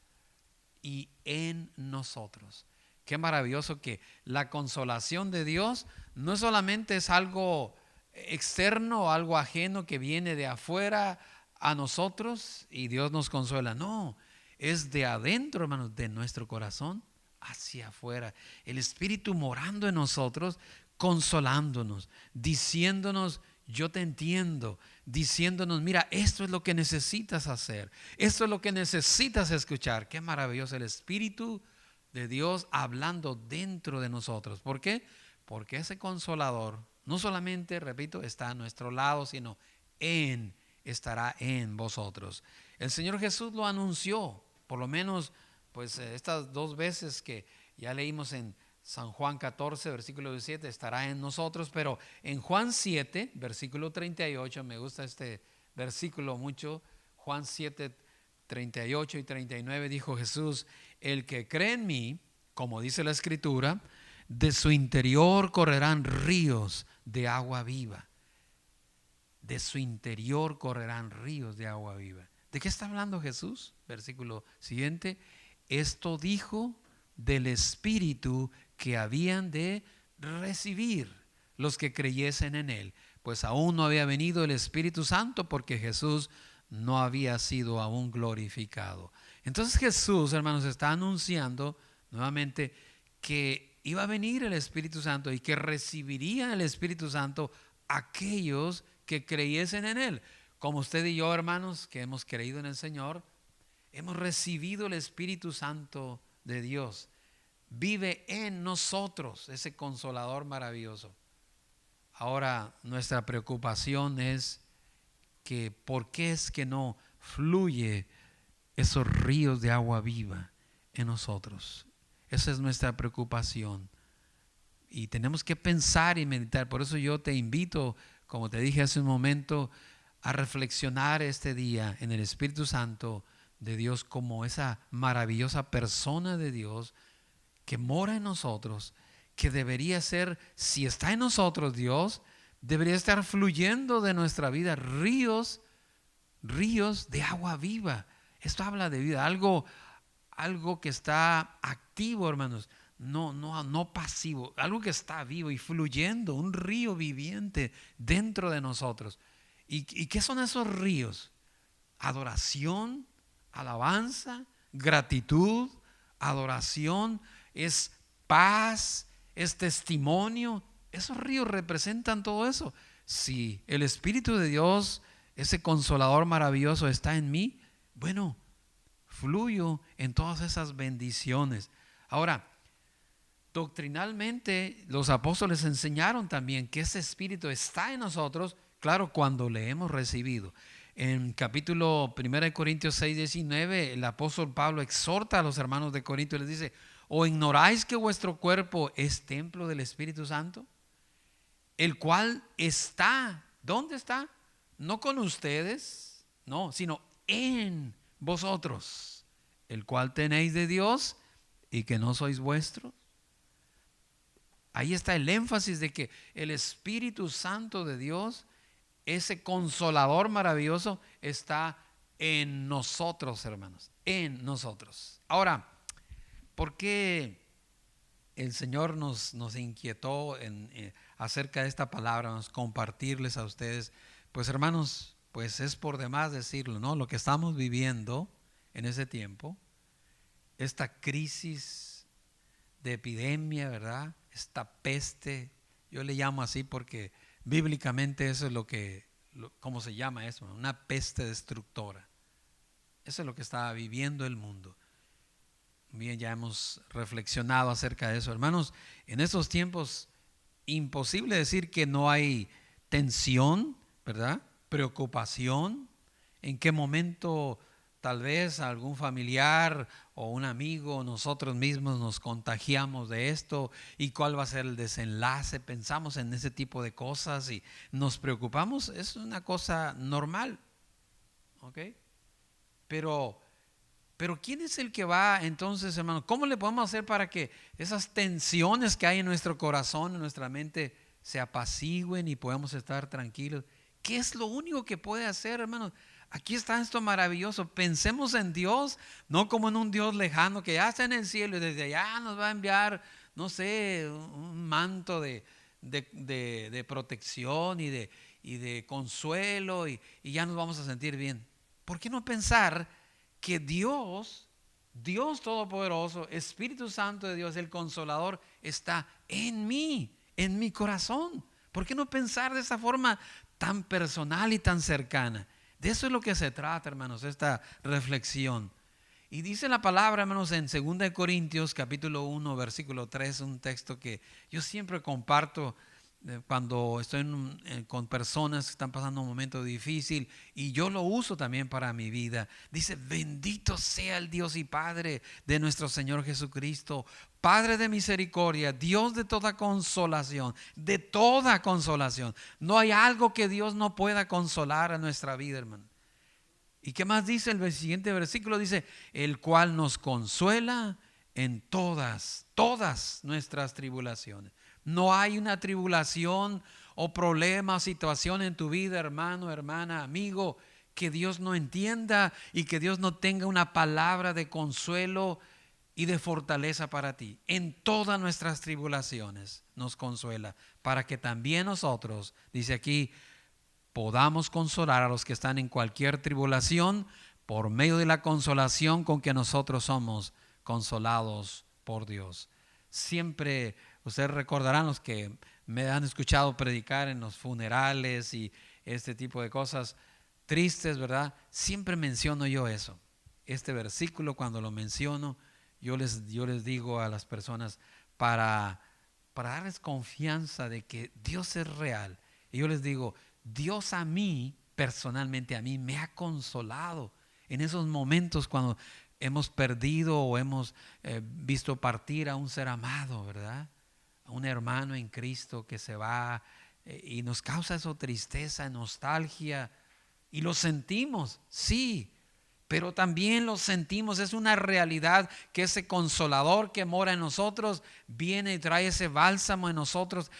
y en nosotros. Qué maravilloso que la consolación de Dios no solamente es algo externo, algo ajeno que viene de afuera a nosotros y Dios nos consuela. No, es de adentro, hermanos, de nuestro corazón hacia afuera. El Espíritu morando en nosotros, consolándonos, diciéndonos, yo te entiendo, diciéndonos, mira, esto es lo que necesitas hacer, esto es lo que necesitas escuchar. Qué maravilloso el Espíritu de Dios hablando dentro de nosotros. ¿Por qué? Porque ese Consolador no solamente, repito, está a nuestro lado, sino estará en vosotros. El Señor Jesús lo anunció, por lo menos pues estas dos veces que ya leímos en San Juan 14, versículo 17, estará en nosotros, pero en Juan 7, versículo 38, me gusta este versículo mucho, Juan 7, 38 y 39, dijo Jesús, el que cree en mí, como dice la Escritura, de su interior correrán ríos de agua viva. De su interior correrán ríos de agua viva. ¿De qué está hablando Jesús? Versículo siguiente, esto dijo del Espíritu que habían de recibir los que creyesen en Él, pues aún no había venido el Espíritu Santo porque Jesús no había sido aún glorificado. Entonces Jesús, hermanos, está anunciando nuevamente que iba a venir el Espíritu Santo y que recibirían el Espíritu Santo aquellos que creyesen en Él. Como usted y yo, hermanos, que hemos creído en el Señor, hemos recibido el Espíritu Santo de Dios. Vive en nosotros ese Consolador maravilloso. Ahora nuestra preocupación es que ¿por qué es que no fluye esos ríos de agua viva en nosotros? Esa es nuestra preocupación y tenemos que pensar y meditar. Por eso yo te invito, como te dije hace un momento, a reflexionar este día en el Espíritu Santo de Dios como esa maravillosa persona de Dios que mora en nosotros, que debería ser, si está en nosotros Dios, debería estar fluyendo de nuestra vida ríos de agua viva. Esto habla de vida, algo que está activo, hermanos, no pasivo, algo que está vivo y fluyendo, un río viviente dentro de nosotros. ¿Y qué son esos ríos? Adoración, alabanza, gratitud, adoración, es paz, es testimonio. Esos ríos representan todo eso. Si el Espíritu de Dios, ese Consolador maravilloso está en mí, bueno, fluyo en todas esas bendiciones. Ahora, doctrinalmente los apóstoles enseñaron también que ese Espíritu está en nosotros. claro, cuando le hemos recibido. En capítulo 1 Corintios 6:19, el apóstol Pablo exhorta a los hermanos de Corinto y les dice: ¿o ignoráis que vuestro cuerpo es templo del Espíritu Santo? El cual está, ¿dónde está? No con ustedes, no, sino en vosotros, el cual tenéis de Dios y que no sois vuestros. Ahí está el énfasis de que el Espíritu Santo de Dios, ese consolador maravilloso, está en nosotros, hermanos, en nosotros. Ahora, ¿por qué el Señor nos inquietó acerca de esta palabra, compartirles a ustedes? Pues hermanos, pues es por demás decirlo, ¿no? Lo que estamos viviendo en ese tiempo, esta crisis de epidemia, ¿verdad? Esta peste, yo le llamo así porque bíblicamente eso es ¿cómo se llama eso? Una peste destructora. Eso es lo que está viviendo el mundo. Bien, ya hemos reflexionado acerca de eso, hermanos. En estos tiempos, imposible decir que no hay tensión, ¿verdad? Preocupación. ¿En qué momento tal vez algún familiar o un amigo, nosotros mismos nos contagiamos de esto? ¿Y cuál va a ser el desenlace? Pensamos en ese tipo de cosas y nos preocupamos. Es una cosa normal, ¿ok? Pero ¿quién es el que va entonces, hermano? ¿Cómo le podemos hacer para que esas tensiones que hay en nuestro corazón, en nuestra mente, se apacigüen y podamos estar tranquilos? ¿Qué es lo único que puede hacer, hermanos? Aquí está esto maravilloso. Pensemos en Dios, no como en un Dios lejano que ya está en el cielo y desde allá nos va a enviar, no sé, un manto de protección y de consuelo y ya nos vamos a sentir bien. ¿Por qué no pensar que Dios Todopoderoso, Espíritu Santo de Dios, el Consolador, está en mí, en mi corazón? ¿Por qué no pensar de esa forma tan personal y tan cercana? De eso es lo que se trata, hermanos, esta reflexión. Y dice la palabra, hermanos, en 2 Corintios capítulo 1, versículo 3, un texto que yo siempre comparto cuando estoy con personas que están pasando un momento difícil, y yo lo uso también para mi vida. Dice: bendito sea el Dios y Padre de nuestro Señor Jesucristo, Padre de misericordia, Dios de toda consolación, de toda consolación. No hay algo que Dios no pueda consolar a nuestra vida, hermano. ¿Y qué más dice el siguiente versículo? Dice: el cual nos consuela en todas nuestras tribulaciones. No hay una tribulación o problema, situación en tu vida, hermano, hermana, amigo, que Dios no entienda y que Dios no tenga una palabra de consuelo y de fortaleza para ti. En todas nuestras tribulaciones nos consuela, para que también nosotros, dice aquí, podamos consolar a los que están en cualquier tribulación por medio de la consolación con que nosotros somos consolados por Dios. Siempre, ustedes recordarán, los que me han escuchado predicar en los funerales y este tipo de cosas tristes, ¿verdad? Siempre menciono yo eso. Este versículo, cuando lo menciono, yo les digo a las personas para darles confianza de que Dios es real. Y yo les digo: Dios a mí, personalmente a mí, me ha consolado en esos momentos cuando hemos perdido o hemos visto partir a un ser amado, ¿verdad? A un hermano en Cristo que se va y nos causa eso tristeza, nostalgia, y lo sentimos, sí, pero también lo sentimos, es una realidad que ese consolador que mora en nosotros viene y trae ese bálsamo en nosotros.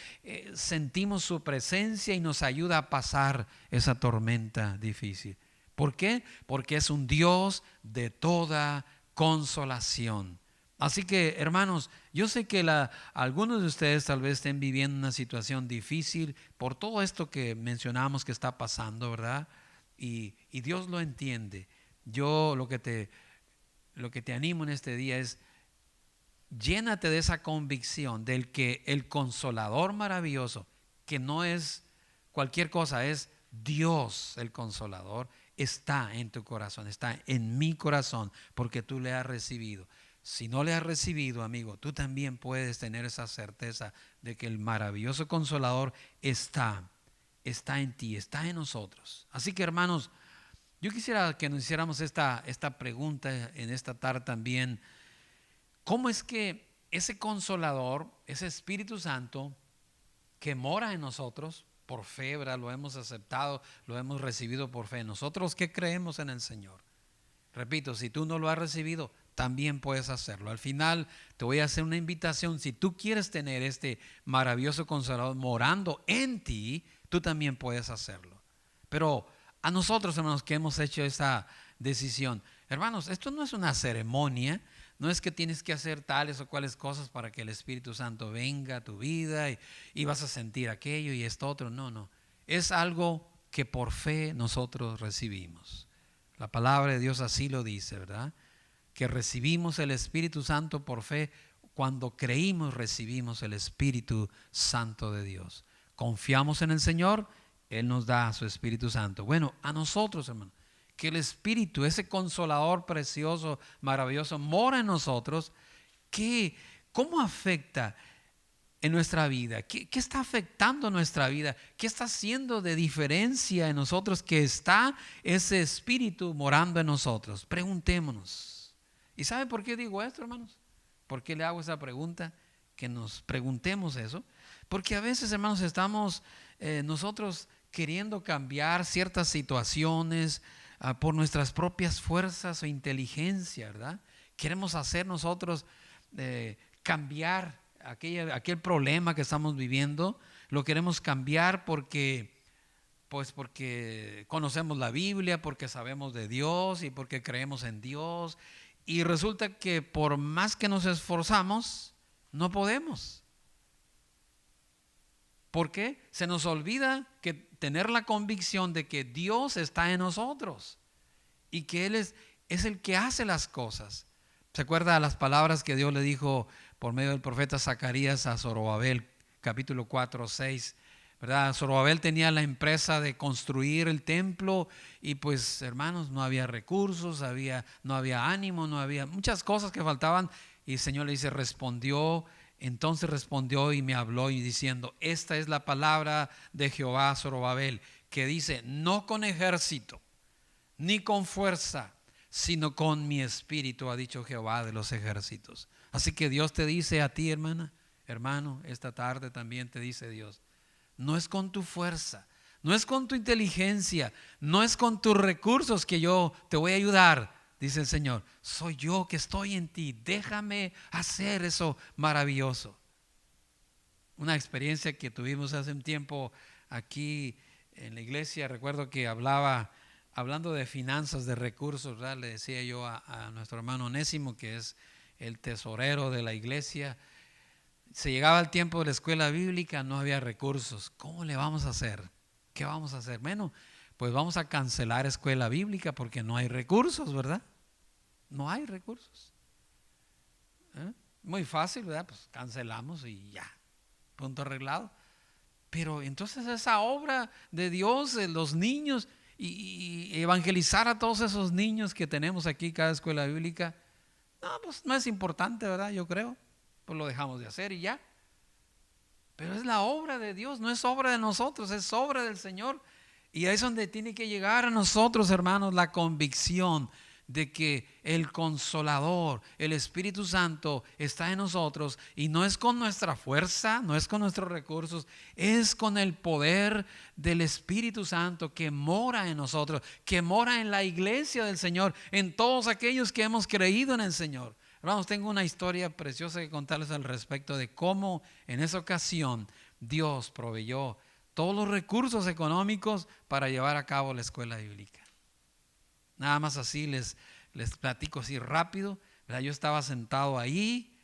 Sentimos su presencia y nos ayuda a pasar esa tormenta difícil. ¿Por qué? Porque es un Dios de toda consolación. Así que, hermanos, yo sé que algunos de ustedes tal vez estén viviendo una situación difícil por todo esto que mencionamos que está pasando, ¿verdad? Y Dios lo entiende. Yo lo que te animo en este día es: llénate de esa convicción del que el Consolador maravilloso, que no es cualquier cosa, es Dios el Consolador, está en tu corazón, está en mi corazón, porque tú le has recibido. Si no le has recibido, amigo, tú también puedes tener esa certeza de que el maravilloso Consolador está está en ti, está en nosotros. Así que, hermanos, yo quisiera que nos hiciéramos esta pregunta en esta tarde también. ¿Cómo es que ese Consolador, ese Espíritu Santo que mora en nosotros por fe, ¿verdad? Lo hemos aceptado, lo hemos recibido por fe? Nosotros que creemos en el Señor. Repito, si tú no lo has recibido, también puedes hacerlo. Al final te voy a hacer una invitación. Si tú quieres tener este maravilloso Consolador morando en ti, tú también puedes hacerlo. Pero a nosotros, hermanos, que hemos hecho esa decisión, hermanos, esto no es una ceremonia. No es que tienes que hacer tales o cuales cosas para que el Espíritu Santo venga a tu vida y vas a sentir aquello y esto otro. No. Es algo que por fe nosotros recibimos. La palabra de Dios así lo dice, ¿verdad? Que recibimos el Espíritu Santo por fe. Cuando creímos, recibimos el Espíritu Santo de Dios. Confiamos en el Señor, Él nos da su Espíritu Santo. Bueno, a nosotros, hermanos, que el Espíritu, ese Consolador precioso, maravilloso, mora en nosotros. ¿Cómo afecta en nuestra vida? ¿Qué está afectando nuestra vida? ¿Qué está haciendo de diferencia en nosotros que está ese Espíritu morando en nosotros? Preguntémonos. ¿Y sabe por qué digo esto, hermanos? ¿Por qué le hago esa pregunta? Que nos preguntemos eso. Porque a veces, hermanos, estamos nosotros queriendo cambiar ciertas situaciones por nuestras propias fuerzas o inteligencia, ¿verdad? Queremos hacer nosotros cambiar aquel problema que estamos viviendo. Lo queremos cambiar porque conocemos la Biblia, porque sabemos de Dios y porque creemos en Dios. Y resulta que por más que nos esforzamos, no podemos. ¿Por qué? Se nos olvida que tener la convicción de que Dios está en nosotros y que Él es el que hace las cosas. ¿Se acuerda las palabras que Dios le dijo por medio del profeta Zacarías a Zorobabel, capítulo 4, 6? ¿Verdad? Zorobabel tenía la empresa de construir el templo y pues, hermanos, no había recursos, no había ánimo, no había muchas cosas que faltaban. Y el Señor le dice, entonces respondió y me habló y diciendo, esta es la palabra de Jehová a Zorobabel, que dice, no con ejército, ni con fuerza, sino con mi espíritu, ha dicho Jehová de los ejércitos. Así que Dios te dice a ti, hermano, esta tarde también te dice Dios, no es con tu fuerza, no es con tu inteligencia, no es con tus recursos que yo te voy a ayudar. Dice el Señor, soy yo que estoy en ti, déjame hacer eso maravilloso. Una experiencia que tuvimos hace un tiempo aquí en la iglesia, recuerdo que hablando de finanzas, de recursos, ¿verdad? Le decía yo a nuestro hermano Onésimo, que es el tesorero de la iglesia, se llegaba el tiempo de la escuela bíblica, no había recursos. ¿Cómo le vamos a hacer? ¿Qué vamos a hacer? Bueno, pues vamos a cancelar escuela bíblica porque no hay recursos, ¿verdad? No hay recursos. Muy fácil, ¿verdad? Pues cancelamos y ya, punto arreglado. Pero entonces esa obra de Dios, los niños, y evangelizar a todos esos niños que tenemos aquí cada escuela bíblica, pues no es importante, ¿verdad? Yo creo, pues lo dejamos de hacer y ya. Pero es la obra de Dios, no es obra de nosotros, es obra del Señor. Y ahí es donde tiene que llegar a nosotros, hermanos, la convicción de que el Consolador, el Espíritu Santo está en nosotros y no es con nuestra fuerza, no es con nuestros recursos, es con el poder del Espíritu Santo que mora en nosotros, que mora en la iglesia del Señor, en todos aquellos que hemos creído en el Señor. Hermanos, tengo una historia preciosa que contarles al respecto de cómo en esa ocasión Dios proveyó todos los recursos económicos para llevar a cabo la escuela bíblica. Nada más así les platico así rápido, ¿verdad? Yo estaba sentado ahí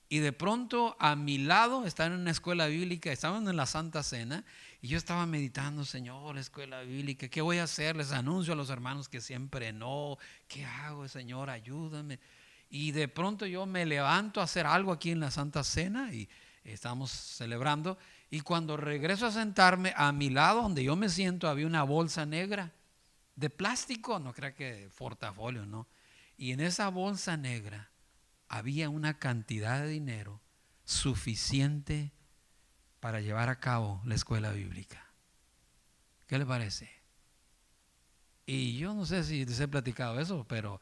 y de pronto a mi lado, estaba en una escuela bíblica, estaban en la Santa Cena y yo estaba meditando, Señor, la escuela bíblica, ¿qué voy a hacer? Les anuncio a los hermanos que siempre no, ¿qué hago, Señor? Ayúdame. Y de pronto yo me levanto a hacer algo aquí en la Santa Cena y estamos celebrando. Y cuando regreso a sentarme, a mi lado donde yo me siento había una bolsa negra de plástico, no crea que portafolio, no. Y en esa bolsa negra había una cantidad de dinero suficiente para llevar a cabo la escuela bíblica. ¿Qué le parece? Y yo no sé si les he platicado eso, pero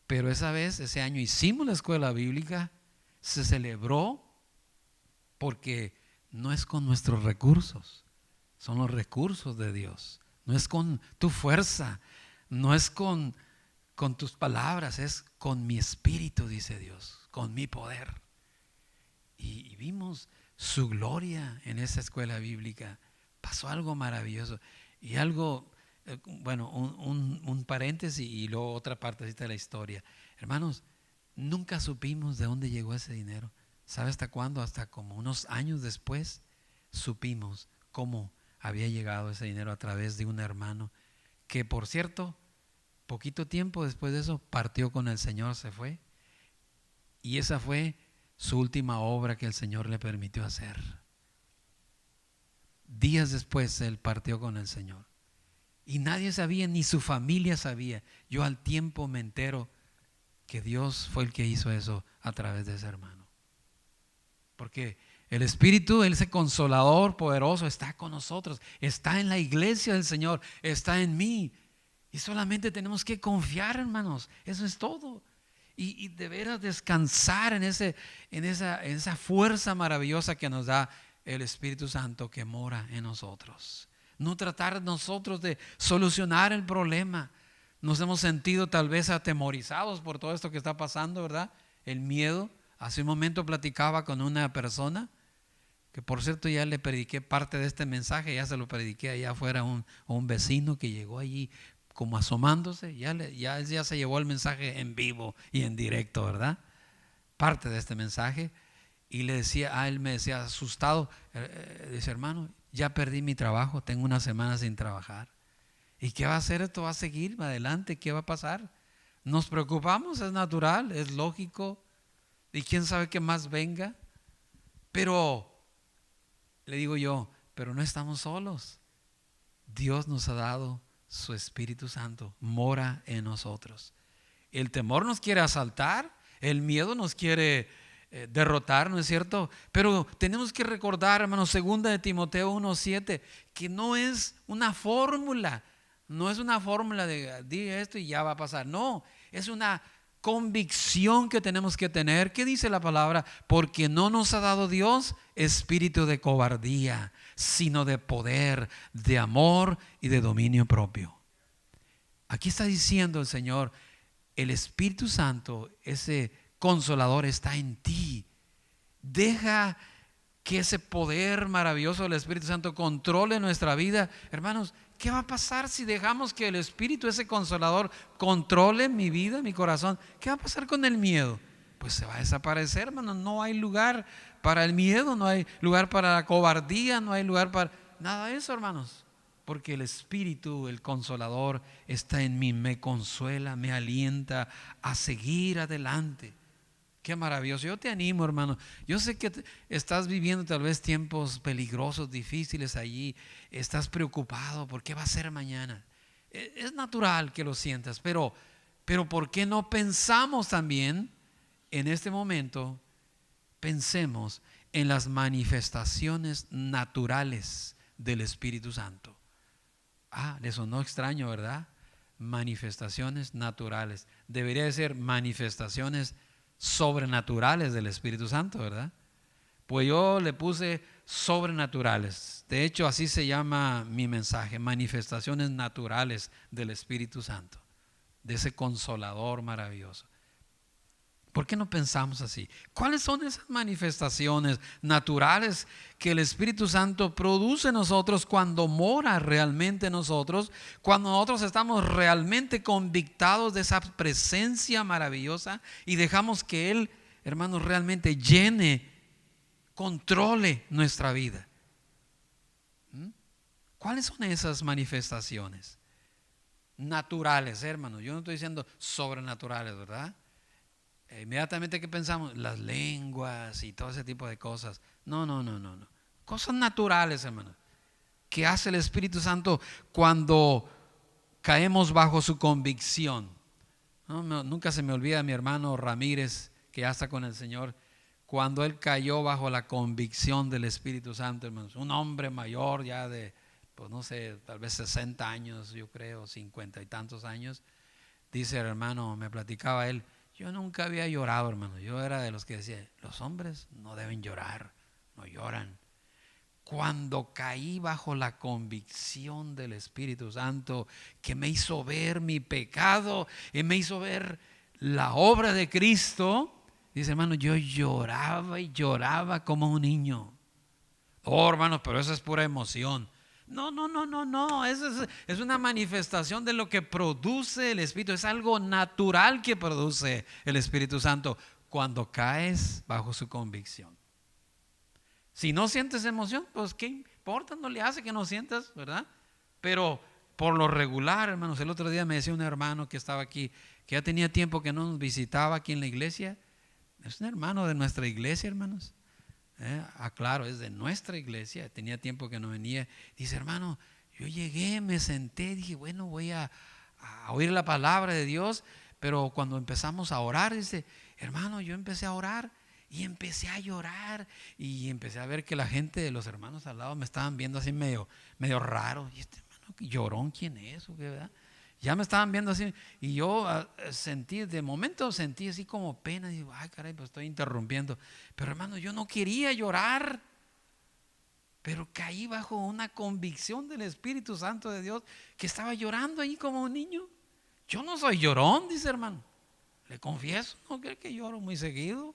esa vez, ese año hicimos la escuela bíblica, se celebró porque no es con nuestros recursos, son los recursos de Dios. No es con tu fuerza, no es con tus palabras, es con mi espíritu, dice Dios, con mi poder. Y vimos su gloria en esa escuela bíblica. Pasó algo maravilloso y algo, bueno, un paréntesis y luego otra partecita de la historia. Hermanos, nunca supimos de dónde llegó ese dinero. ¿Sabe hasta cuándo? Hasta como unos años después supimos cómo había llegado ese dinero a través de un hermano que, por cierto, poquito tiempo después de eso partió con el Señor, se fue. Y esa fue su última obra que el Señor le permitió hacer. Días después él partió con el Señor. Y nadie sabía, ni su familia sabía. Yo al tiempo me entero que Dios fue el que hizo eso a través de ese hermano. Porque el Espíritu, ese consolador poderoso, está con nosotros, está en la iglesia del Señor, está en mí. Y solamente tenemos que confiar, hermanos. Eso es todo. Y de veras descansar en esa fuerza maravillosa que nos da el Espíritu Santo que mora en nosotros. No tratar nosotros de solucionar el problema. Nos hemos sentido tal vez atemorizados por todo esto que está pasando, ¿verdad? El miedo. Hace un momento platicaba con una persona que, por cierto, ya le prediqué parte de este mensaje, ya se lo prediqué allá afuera a un vecino que llegó allí como asomándose, ya se llevó el mensaje en vivo y en directo, ¿verdad? Parte de este mensaje. Y le decía, él me decía asustado, dice, hermano, ya perdí mi trabajo, tengo una semana sin trabajar. ¿Y qué va a hacer? Esto va a seguir adelante, ¿qué va a pasar? Nos preocupamos, es natural, es lógico, y quién sabe qué más venga. Pero, le digo yo, pero no estamos solos. Dios nos ha dado su Espíritu Santo, mora en nosotros. El temor nos quiere asaltar, el miedo nos quiere derrotar, ¿no es cierto? Pero tenemos que recordar, hermanos, 2 de Timoteo 1:7, que no es una fórmula, no es una fórmula de diga esto y ya va a pasar. No, es una convicción que tenemos que tener. ¿Qué dice la palabra? Porque no nos ha dado Dios espíritu de cobardía, sino de poder, de amor y de dominio propio. Aquí está diciendo el Señor, el Espíritu Santo, ese consolador, está en ti. Deja que ese poder maravilloso del Espíritu Santo controle nuestra vida. Hermanos, ¿qué va a pasar si dejamos que el Espíritu, ese consolador, controle mi vida, mi corazón? ¿Qué va a pasar con el miedo? Pues se va a desaparecer, hermanos. No hay lugar para el miedo, no hay lugar para la cobardía, no hay lugar para nada de eso, hermanos. Porque el Espíritu, el consolador, está en mí, me consuela, me alienta a seguir adelante. Qué maravilloso. Yo te animo, hermano. Yo sé que estás viviendo tal vez tiempos peligrosos, difíciles allí. Estás preocupado por qué va a ser mañana. Es natural que lo sientas, pero ¿por qué no pensamos también en este momento? Pensemos en las manifestaciones naturales del Espíritu Santo. Le sonó extraño, ¿verdad? Manifestaciones naturales. Debería de ser manifestaciones sobrenaturales del Espíritu Santo, ¿verdad? Pues yo le puse sobrenaturales. De hecho, así se llama mi mensaje, manifestaciones naturales del Espíritu Santo, de ese consolador maravilloso. ¿Por qué no pensamos así? ¿Cuáles son esas manifestaciones naturales que el Espíritu Santo produce en nosotros cuando mora realmente en nosotros? Cuando nosotros estamos realmente convictados de esa presencia maravillosa y dejamos que Él, hermanos, realmente llene, controle nuestra vida. ¿Cuáles son esas manifestaciones naturales, hermanos? Yo no estoy diciendo sobrenaturales, ¿verdad? Inmediatamente que pensamos, las lenguas y todo ese tipo de cosas. No. Cosas naturales, hermano, que hace el Espíritu Santo cuando caemos bajo su convicción. Nunca se me olvida mi hermano Ramírez, que ya está con el Señor, cuando él cayó bajo la convicción del Espíritu Santo, hermanos. Un hombre mayor ya de pues no sé, tal vez 60 años, yo creo, 50 y tantos años. Dice el hermano, me platicaba él, yo nunca había llorado, hermano. Yo era de los que decía, los hombres no deben llorar, no lloran. Cuando caí bajo la convicción del Espíritu Santo, que me hizo ver mi pecado y me hizo ver la obra de Cristo, dice hermano, yo lloraba y lloraba como un niño. Oh, hermanos, pero eso es pura emoción. No, eso es una manifestación de lo que produce el Espíritu. Es algo natural que produce el Espíritu Santo cuando caes bajo su convicción. Si no sientes emoción, pues qué importa, no le hace que no sientas, ¿verdad? Pero por lo regular, hermanos, el otro día me decía un hermano que estaba aquí, que ya tenía tiempo que no nos visitaba aquí en la iglesia. Es un hermano de nuestra iglesia, hermanos. Claro, es de nuestra iglesia, tenía tiempo que no venía. Dice, hermano, yo llegué, me senté, dije, bueno, voy a oír la palabra de Dios, pero cuando empezamos a orar, dice, hermano, yo empecé a orar y empecé a llorar y empecé a ver que la gente de los hermanos al lado me estaban viendo así medio raro. Y este hermano llorón, ¿quién es? ¿O qué, verdad? Ya me estaban viendo así y yo de momento sentí así como pena. Y digo, ay caray, pues estoy interrumpiendo. Pero hermano, yo no quería llorar, pero caí bajo una convicción del Espíritu Santo de Dios que estaba llorando ahí como un niño. Yo no soy llorón, dice hermano. Le confieso, no creo que lloro muy seguido.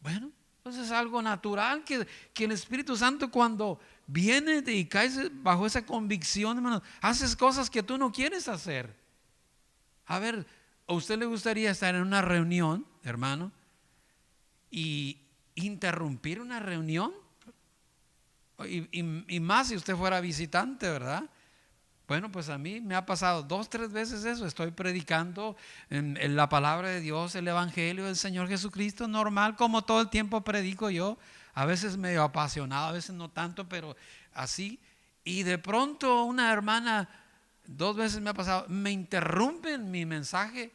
Bueno, pues es algo natural que el Espíritu Santo cuando viene y caes bajo esa convicción, hermano, haces cosas que tú no quieres hacer. A ver, ¿a usted le gustaría estar en una reunión, hermano, y interrumpir una reunión? Y más si usted fuera visitante, ¿verdad? Bueno, pues a mí me ha pasado 2, 3 veces eso. Estoy predicando en la palabra de Dios, el evangelio del Señor Jesucristo, normal, como todo el tiempo predico yo. A veces medio apasionado, a veces no tanto, pero así. Y de pronto una hermana, 2 veces me ha pasado, me interrumpe en mi mensaje.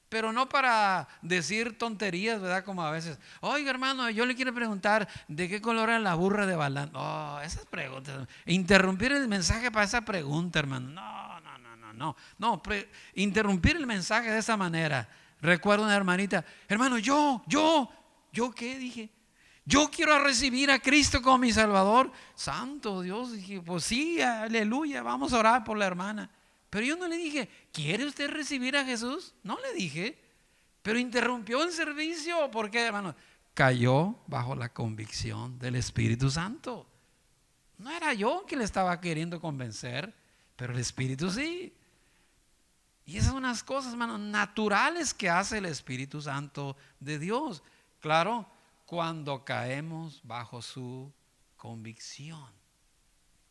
Pero no para decir tonterías, ¿verdad? Como a veces, oiga hermano, yo le quiero preguntar ¿de qué color era la burra de Balaam? Oh, esas preguntas. Interrumpir el mensaje para esa pregunta, hermano. No, interrumpir el mensaje de esa manera. Recuerdo una hermanita, hermano, ¿yo qué? Dije, yo quiero recibir a Cristo como mi Salvador. Santo Dios, dije, pues sí, aleluya, vamos a orar por la hermana. Pero yo no le dije, ¿quiere usted recibir a Jesús? No le dije, pero interrumpió el servicio. ¿Por qué, hermano? Cayó bajo la convicción del Espíritu Santo. No era yo que le estaba queriendo convencer, pero el Espíritu sí. Y esas son unas cosas, hermano, naturales que hace el Espíritu Santo de Dios. Claro, cuando caemos bajo su convicción.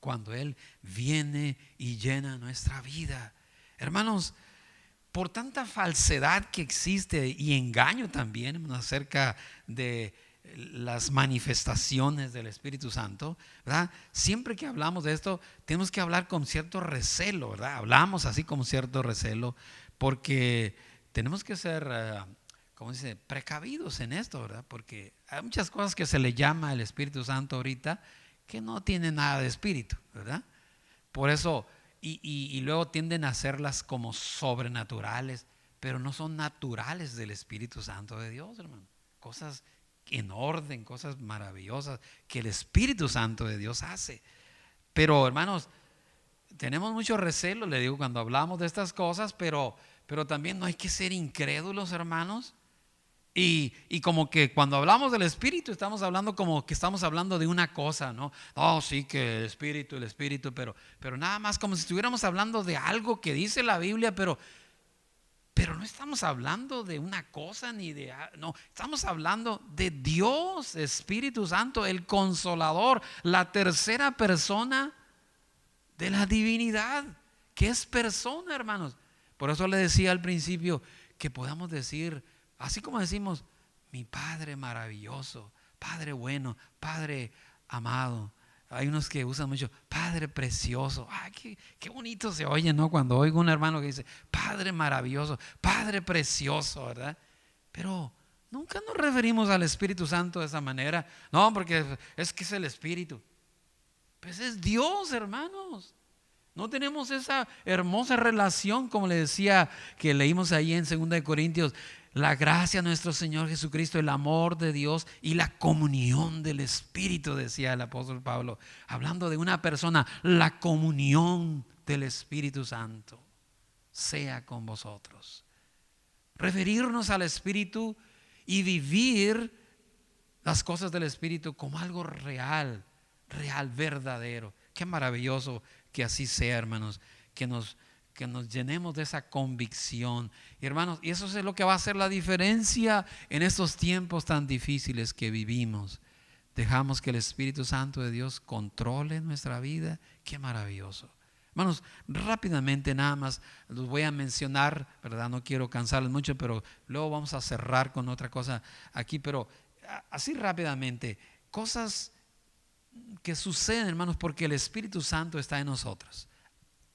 Cuando Él viene y llena nuestra vida. Hermanos, por tanta falsedad que existe y engaño también acerca de las manifestaciones del Espíritu Santo, ¿verdad? Siempre que hablamos de esto, tenemos que hablar con cierto recelo, ¿verdad? Hablamos así con cierto recelo, porque tenemos que ser, ¿cómo se dice?, precavidos en esto, ¿verdad? Porque hay muchas cosas que se le llama el Espíritu Santo ahorita que no tienen nada de espíritu, ¿verdad? Por eso, y luego tienden a hacerlas como sobrenaturales, pero no son naturales del Espíritu Santo de Dios, hermano. Cosas en orden, cosas maravillosas que el Espíritu Santo de Dios hace. Pero, hermanos, tenemos mucho recelo, le digo, cuando hablamos de estas cosas, pero también no hay que ser incrédulos, hermanos. Y como que cuando hablamos del Espíritu estamos hablando como que estamos hablando de una cosa, ¿no? Oh, sí, que el Espíritu, pero nada más como si estuviéramos hablando de algo que dice la Biblia, pero no estamos hablando de una cosa no, estamos hablando de Dios, Espíritu Santo, el Consolador, la tercera persona de la divinidad, que es persona, hermanos. Por eso le decía al principio que podamos decir, así como decimos, mi Padre maravilloso, Padre bueno, Padre amado. Hay unos que usan mucho, Padre precioso. Ay, qué bonito se oye, ¿no? Cuando oigo un hermano que dice, Padre maravilloso, Padre precioso, ¿verdad? Pero nunca nos referimos al Espíritu Santo de esa manera. No, porque es que es el Espíritu. Pues es Dios, hermanos. No tenemos esa hermosa relación, como le decía, que leímos ahí en 2 Corintios. La gracia de nuestro Señor Jesucristo, el amor de Dios y la comunión del Espíritu, decía el apóstol Pablo, hablando de una persona, la comunión del Espíritu Santo sea con vosotros. Referirnos al Espíritu y vivir las cosas del Espíritu como algo real, verdadero. Qué maravilloso que así sea, hermanos, que nos llenemos de esa convicción. Y hermanos, y eso es lo que va a hacer la diferencia en estos tiempos tan difíciles que vivimos. Dejamos que el Espíritu Santo de Dios controle nuestra vida. Qué maravilloso. Hermanos, rápidamente nada más los voy a mencionar, ¿verdad? No quiero cansarles mucho, pero luego vamos a cerrar con otra cosa aquí. Pero así rápidamente, cosas que suceden, hermanos, porque el Espíritu Santo está en nosotros.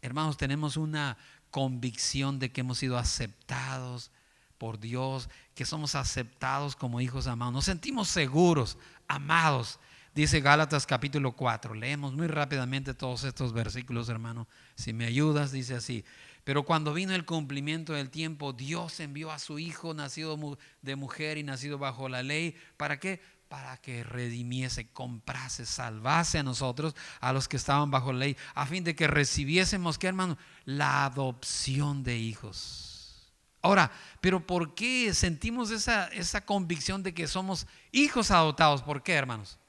Hermanos, tenemos una convicción de que hemos sido aceptados por Dios, que somos aceptados como hijos amados. Nos sentimos seguros, amados. Dice Gálatas capítulo 4. Leemos muy rápidamente todos estos versículos, hermano. Si me ayudas, dice así. Pero cuando vino el cumplimiento del tiempo, Dios envió a su Hijo, nacido de mujer y nacido bajo la ley. ¿Para qué? Para que redimiese, comprase, salvase a nosotros, a los que estaban bajo la ley, a fin de que recibiésemos, ¿qué, hermano? La adopción de hijos. Ahora, pero ¿por qué sentimos esa convicción de que somos hijos adoptados? ¿Por qué, hermanos?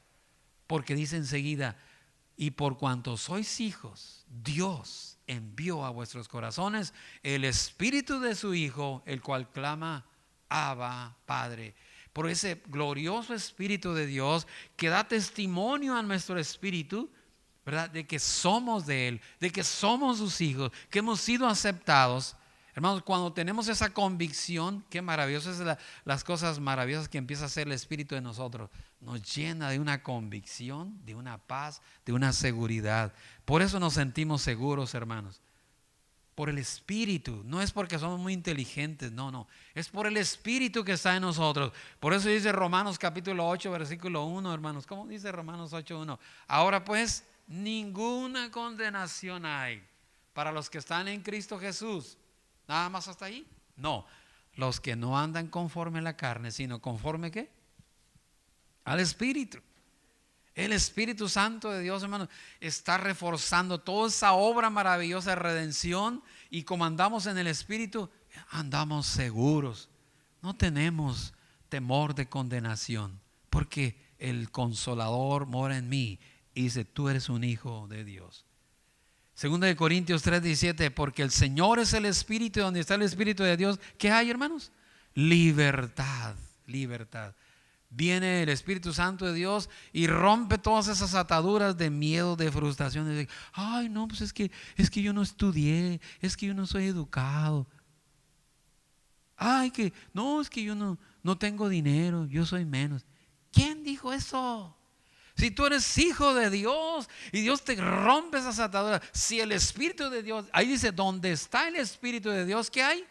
Porque dice enseguida, y por cuanto sois hijos, Dios envió a vuestros corazones el Espíritu de su Hijo, el cual clama, Abba, Padre. Por ese glorioso Espíritu de Dios que da testimonio a nuestro espíritu, ¿verdad? De que somos de Él, de que somos sus hijos, que hemos sido aceptados. Hermanos, cuando tenemos esa convicción, qué maravillosas son las cosas maravillosas que empieza a hacer el Espíritu de nosotros. Nos llena de una convicción, de una paz, de una seguridad. Por eso nos sentimos seguros, hermanos. Por el Espíritu, no es porque somos muy inteligentes, no, es por el Espíritu que está en nosotros. Por eso dice Romanos capítulo 8 versículo 1, hermanos. ¿Cómo dice Romanos 8:1? Ahora pues, ninguna condenación hay para los que están en Cristo Jesús. Nada más hasta ahí. No, los que no andan conforme a la carne, sino conforme ¿qué? Al Espíritu. El Espíritu Santo de Dios, hermanos, está reforzando toda esa obra maravillosa de redención, y como andamos en el Espíritu, andamos seguros. No tenemos temor de condenación, porque el Consolador mora en mí y dice, tú eres un hijo de Dios. 2 Corintios 3:17, porque el Señor es el Espíritu, y donde está el Espíritu de Dios, ¿qué hay, hermanos? Libertad. Viene el Espíritu Santo de Dios y rompe todas esas ataduras de miedo, de frustración, de ay no, pues es que yo no estudié, es que yo no soy educado, ay que no, es que yo no tengo dinero, yo soy menos. ¿Quién dijo eso? Si tú eres hijo de Dios y Dios te rompe esas ataduras, si el Espíritu de Dios, ahí dice, donde está el Espíritu de Dios, ¿qué hay?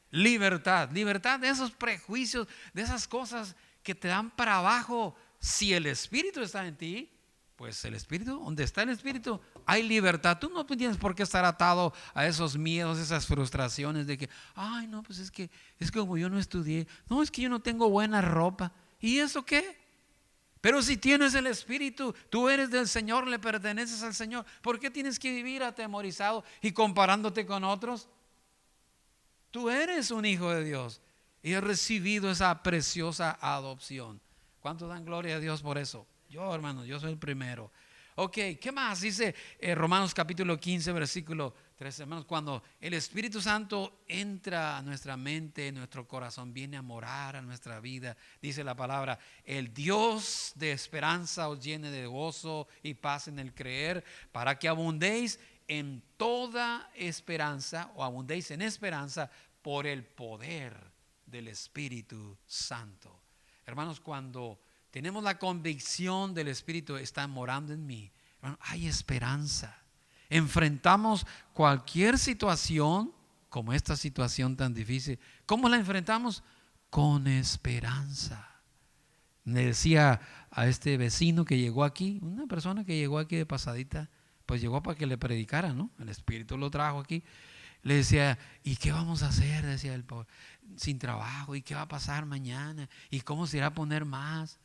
Libertad de esos prejuicios, de esas cosas que te dan para abajo. Si el Espíritu está en ti, pues el Espíritu, donde está el Espíritu, hay libertad. Tú no tienes por qué estar atado a esos miedos, esas frustraciones de que, ay no, pues es que como yo no estudié, no, es que yo no tengo buena ropa. ¿Y eso qué? Pero si tienes el Espíritu, tú eres del Señor, le perteneces al Señor. ¿Por qué tienes que vivir atemorizado y comparándote con otros? Tú eres un hijo de Dios y has recibido esa preciosa adopción. ¿Cuántos dan gloria a Dios por eso? Yo, hermano, yo soy el primero. Ok, ¿qué más? Dice Romanos capítulo 15, versículo 13, hermanos, cuando el Espíritu Santo entra a nuestra mente, nuestro corazón, viene a morar a nuestra vida, dice la palabra, el Dios de esperanza os llene de gozo y paz en el creer, para que abundéis en toda esperanza, o abundéis en esperanza por el poder del Espíritu Santo. Hermanos, cuando tenemos la convicción del Espíritu está morando en mí, hermano, hay esperanza. Enfrentamos cualquier situación, como esta situación tan difícil. ¿Cómo la enfrentamos? Con esperanza. Le decía a este vecino que llegó aquí, una persona que llegó aquí de pasadita, pues llegó para que le predicara, ¿no? El Espíritu lo trajo aquí. Le decía, ¿y qué vamos a hacer? Decía el pobre, sin trabajo, ¿y qué va a pasar mañana? ¿Y cómo se irá a poner más?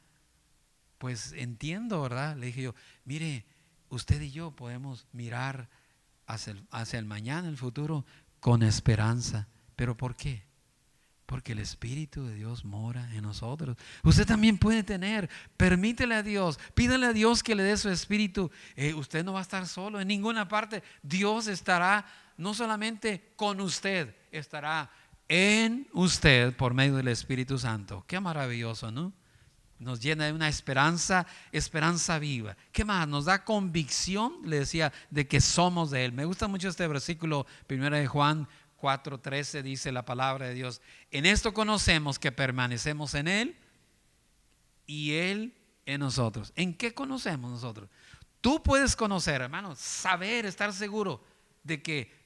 Pues entiendo, ¿verdad? Le dije yo, mire, usted y yo podemos mirar hacia el mañana, el futuro, con esperanza. ¿Pero por qué? Porque el Espíritu de Dios mora en nosotros. Usted también puede tener, permítele a Dios, pídale a Dios que le dé su Espíritu. Usted no va a estar solo en ninguna parte. Dios estará no solamente con usted, estará en usted por medio del Espíritu Santo. Qué maravilloso, ¿no? Nos llena de una esperanza viva. ¿Qué más? Nos da convicción, le decía, de que somos de Él. Me gusta mucho este versículo, 1 de Juan 4:13, dice la palabra de Dios. En esto conocemos que permanecemos en Él y Él en nosotros. ¿En qué conocemos nosotros? Tú puedes conocer, hermano, saber, estar seguro de que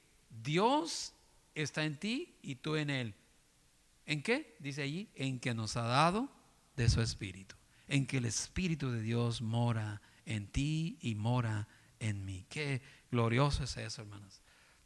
Dios está en ti y tú en Él. ¿En qué? Dice allí, en que nos ha dado de su Espíritu. En que el Espíritu de Dios mora en ti y mora en mí. Qué glorioso es eso, hermanos.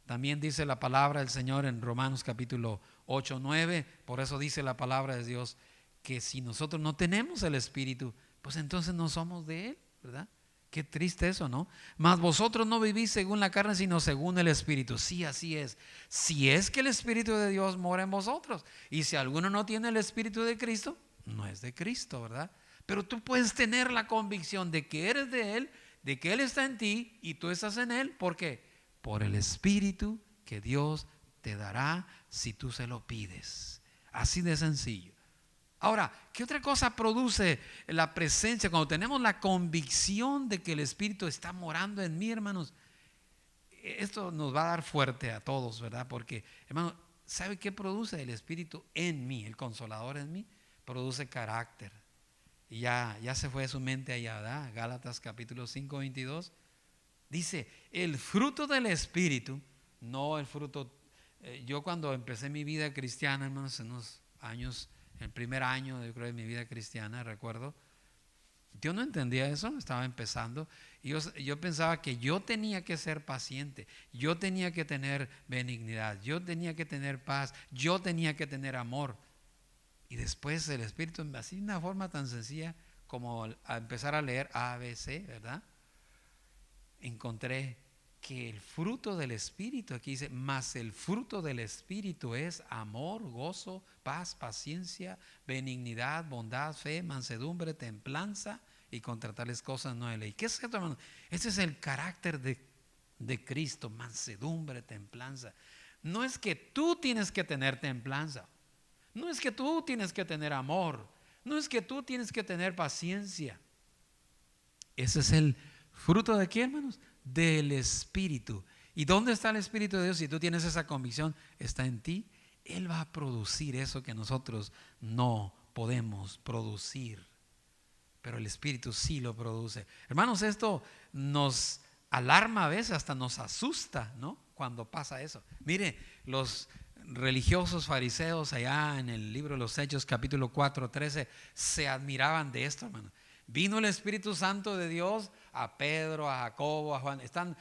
También dice la palabra del Señor en Romanos capítulo 8:9. Por eso dice la palabra de Dios que si nosotros no tenemos el Espíritu, pues entonces no somos de Él, ¿verdad? Qué triste eso, ¿no? Mas vosotros no vivís según la carne, sino según el Espíritu. Sí, así es. Si es que el Espíritu de Dios mora en vosotros. Y si alguno no tiene el Espíritu de Cristo, no es de Cristo, ¿verdad? Pero tú puedes tener la convicción de que eres de Él, de que Él está en ti y tú estás en Él. ¿Por qué? Por el Espíritu que Dios te dará si tú se lo pides. Así de sencillo. Ahora, ¿qué otra cosa produce la presencia? Cuando tenemos la convicción de que el Espíritu está morando en mí, hermanos, esto nos va a dar fuerte a todos, ¿verdad? Porque, hermano, ¿sabe qué produce el Espíritu en mí? El Consolador en mí produce carácter. Y ya se fue de su mente allá, ¿verdad? Gálatas capítulo 5:22. Dice, el fruto del Espíritu, no el fruto. Yo cuando empecé mi vida cristiana, hermanos, en unos años, el primer año, yo creo, de mi vida cristiana, recuerdo, yo no entendía eso, estaba empezando. Y yo pensaba que yo tenía que ser paciente, yo tenía que tener benignidad, yo tenía que tener paz, yo tenía que tener amor. Y después el Espíritu, así de una forma tan sencilla como a empezar a leer ABC, ¿verdad? Encontré que el fruto del Espíritu, aquí dice, mas el fruto del Espíritu es amor, gozo, paz, paciencia, benignidad, bondad, fe, mansedumbre, templanza, y contra tales cosas no hay ley. ¿Qué es esto, hermano? Ese es el carácter de Cristo, mansedumbre, templanza. No es que tú tienes que tener templanza, no es que tú tienes que tener amor, no es que tú tienes que tener paciencia. Ese es el fruto de qué, hermanos? Del Espíritu. ¿Y dónde está el Espíritu de Dios? Si tú tienes esa convicción, está en ti. Él va a producir eso que nosotros no podemos producir, pero el Espíritu sí lo produce. Hermanos, esto nos alarma a veces, hasta nos asusta, ¿no? Cuando pasa eso. Mire, los religiosos fariseos allá en el libro de los Hechos capítulo 4:13 se admiraban de esto, hermano. Vino el Espíritu Santo de Dios a Pedro, a Jacobo, a Juan. Están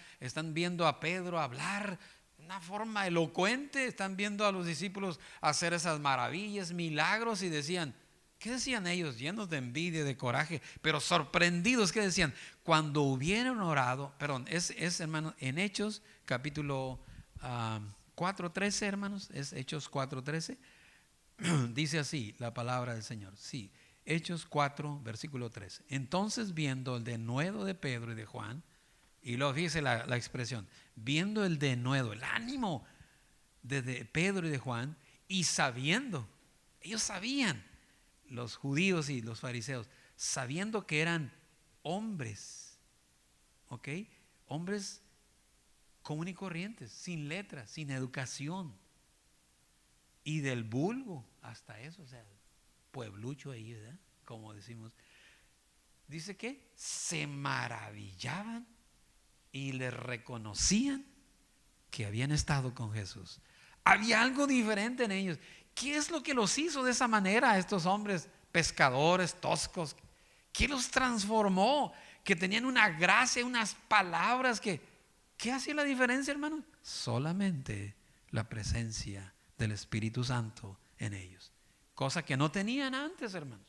viendo a Pedro hablar de una forma elocuente. Están viendo a los discípulos hacer esas maravillas, milagros, y decían, ¿qué decían ellos? Llenos de envidia, de coraje, pero sorprendidos. ¿Qué decían? Cuando hubieron orado, es hermano, en Hechos capítulo 4:13, hermanos, es Hechos 4:13. Dice así la palabra del Señor. Sí. Hechos 4, versículo 13. Entonces, viendo el denuedo de Pedro y de Juan, y luego fíjese la expresión, viendo el denuedo, el ánimo de Pedro y de Juan, y sabiendo, ellos sabían, los judíos y los fariseos, sabiendo que eran hombres, ¿ok? Hombres común y corrientes, sin letras, sin educación, y del vulgo hasta eso, o sea, pueblucho ahí, ¿verdad? Como decimos. Dice que se maravillaban y le reconocían que habían estado con Jesús. Había algo diferente en ellos. ¿Qué es lo que los hizo de esa manera a estos hombres pescadores toscos. ¿Qué los transformó? Que tenían una gracia, unas palabras que... ¿Qué hacía la diferencia, hermanos? Solamente la presencia del Espíritu Santo en ellos. Cosa que no tenían antes, hermanos.